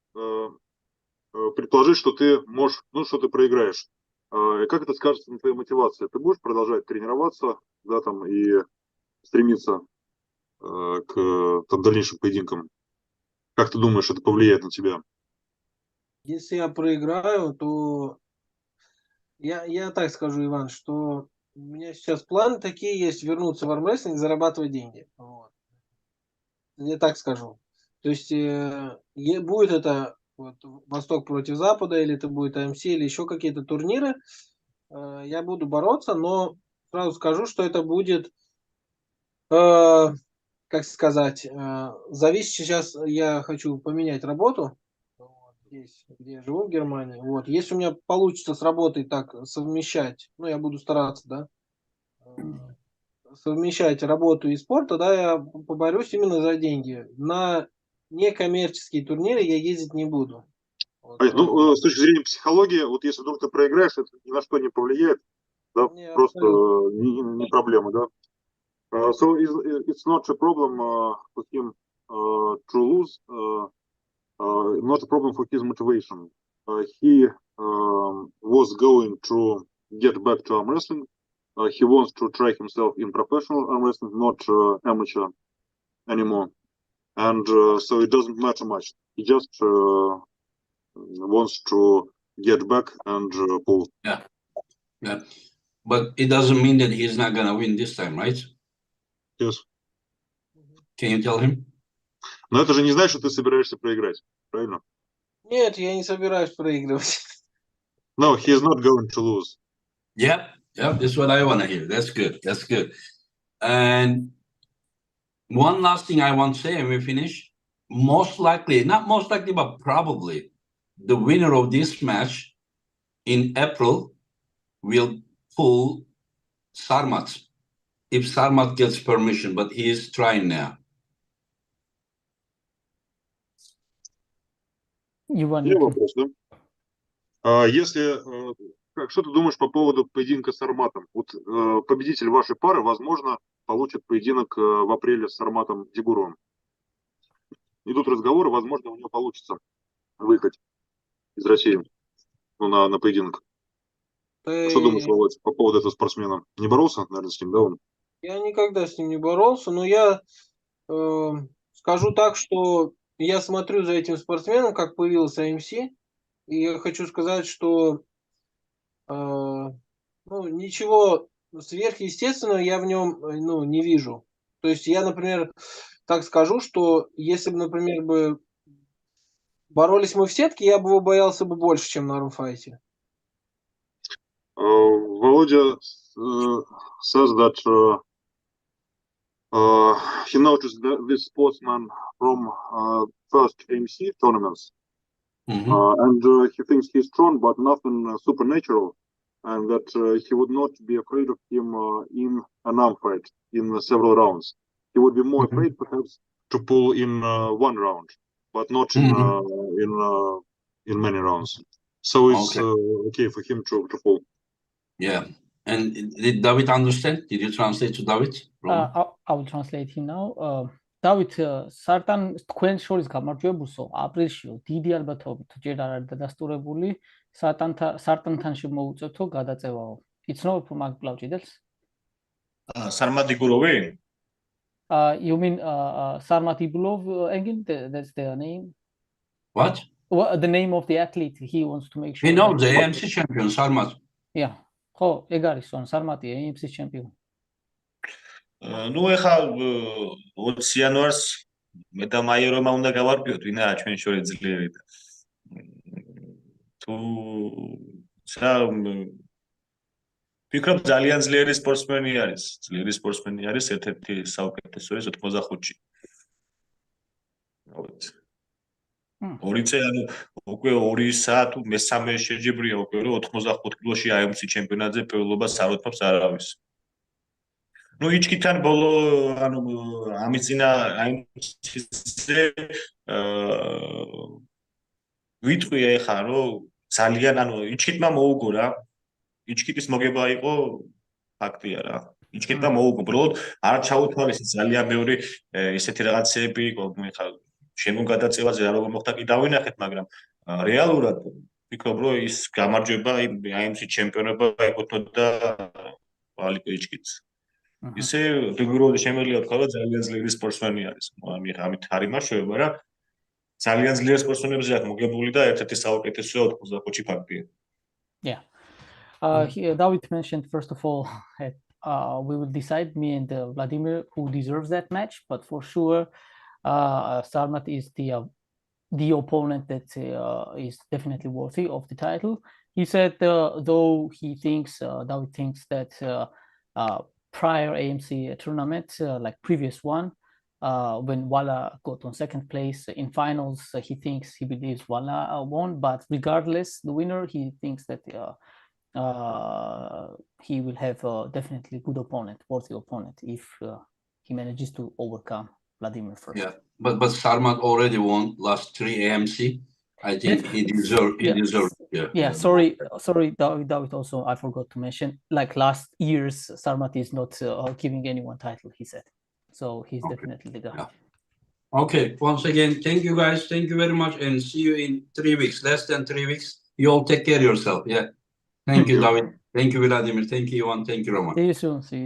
A: предположить, что ты можешь, что ты проиграешь, как это скажется на твоей мотивации? Ты будешь продолжать тренироваться, да, там, и стремиться к дальнейшим поединкам? Как ты думаешь, это повлияет на тебя?
B: Если я проиграю, то я так скажу, Иван, что у меня сейчас планы такие есть, вернуться в армрестлинг, зарабатывать деньги. Вот. Я так скажу. То есть будет это Восток против Запада, или это будет АМС, или еще какие-то турниры, я буду бороться, но сразу скажу, что это будет, как сказать, зависит сейчас, я хочу поменять работу, здесь, где я живу, в Германии. Вот. Если у меня получится с работой так совмещать, я буду стараться, да, совмещать работу и спорт, тогда я поборюсь именно за деньги. На некоммерческие турниры я ездить не буду. Вот.
A: Ну, с точки зрения психологии, вот если вдруг ты проиграешь, это ни на что не повлияет, да,
B: Не,
A: просто
B: абсолютно.
A: не проблема, да. So it's not a problem for him to lose, not a problem for his motivation. He was going to get back to arm wrestling. He wants to try himself in professional arm wrestling, not amateur anymore. And so it doesn't matter much. He just wants to get back and pull.
C: Yeah. But it doesn't mean that he's not gonna win this time, right?
A: Yes.
C: Can you tell him?
A: Но это же не значит, что ты собираешься проиграть, правильно?
B: Нет, я не собираюсь проигрывать.
A: No, he is not going to lose.
C: Yeah, that's what I want to hear. That's good. And one last thing I want to say, and we finish. Most likely, not most likely, but probably, the winner of this match in April will pull Sarmat, if Sarmat gets permission, but he is trying now.
A: Вопрос, да? Если, что ты думаешь по поводу поединка с Арматом? Вот победитель вашей пары, возможно, получит поединок в апреле с Арматом Дигуром. Идут разговоры, возможно, у него получится выехать из России на поединок. Что думаешь, Володь, по поводу этого спортсмена? Не боролся, наверное, с ним, да, он?
B: Я никогда с ним не боролся, но я скажу так, что я смотрю за этим спортсменом, как появился АМС, и я хочу сказать, что ничего сверхъестественного я в нем не вижу. То есть я, например, так скажу, что если бы, например, боролись мы в сетке, я бы его боялся бы больше, чем на армфайте.
A: Володя says that he noticed this sportsman from first AMC tournaments, and he thinks he's strong, but nothing supernatural, and that he would not be afraid of him in an arm fight in several rounds. He would be more afraid, perhaps, to pull in one round, but not in many rounds. So it's okay for him to pull.
C: Yeah. And did Davit understand? Did you translate to Davit?
D: I will translate him now. Davit, სარტან თქვენ შორის გამარჯვებულსო აპრილშიო დიდი ალბათობით ჯერ არ არის დადასტურებული სარტანთან შემოუწევთო გადაწევაო. იცნობ მაგ კლავჭიდელს?
E: Sarmadigurov?
D: You mean Sarmatigulov again? That's their name.
C: What?
D: The name of the athlete. He wants to make sure.
C: He knows the AMC champion, Sarmat.
D: Yeah. ხო, ეგ არის on Sarmati, AMC champion.
E: ნუ ეხა 20 იანვარს მე და მაიეროვმა უნდა გავარკვიოთ, ვინაა ჩვენ შორის ძლიერი და თუ ვფიქრობ ძალიან ძლიერი სპორტსმენი არის, ერთ-ერთი საუკეთესო ეს 85-ში. ორი წელი, ანუ უკვე 2 საათი მესამე შეჯიბრია უკვე რომ 85 კილოში AMC ჩემპიონატზე პირველობას არ უთმობს არავის. ნუ იჩქიდან ბოლო, ანუ ამის წინა AMC-ზე ვიტყვი ეხა რომ ძალიან, ანუ იჩქიდმა მოუგო რა. იჩქიდის მოგება იყო ფაქტია რა. იჩქიდმა მოუგო, უბრალოდ არ ჩაუთვალისწინე ძალიან ბევრი ესეთი რაღაცები იყო, ეხა შემო გადაწევაზე რა როგორ მოხდა კი დავინახეთ, მაგრამ რეალურად ვფიქრობ რომ ის გამარჯვება AMC ჩემპიონობა ეკუთვნოდა ვალიკო იჩკიც. ისე რეგულარულად შემიძლია ვთქვა რომ ძალიან ძლიერი სპორტსმენი არის. ამით არ იმაშოება რა. ძალიან ძლიერ სპორტსმენებზე აქვს მოგებული და ერთ-ერთი საუკეთესოა 85-ში ფაქტია.
D: Yeah. Davit mentioned first of all we will decide, me and Vladimir, who deserves that match, but for sure Sarmat is the opponent that is definitely worthy of the title. He said though he thinks Davit thinks that prior AMC tournament, like previous one, when Walla got on second place in finals, he believes Walla won, but regardless the winner, he thinks that he will have definitely good opponent, worthy opponent, if he manages to overcome Vladimir first.
C: Yeah, but Sarmat already won last 3 AMC. I think he deserved. Yeah.
D: Sorry, Davit. Also, I forgot to mention. Like last year's, Sarmat is not giving anyone title. He said, so he's definitely the guy.
C: Yeah. Okay. Once again, thank you guys. Thank you very much, and see you in 3 weeks. Less than 3 weeks. You all take care of yourself. Yeah. Thank you, Davit. Thank you, Vladimir. Thank you, Ivan. Thank you, Roman.
D: See you soon. See you.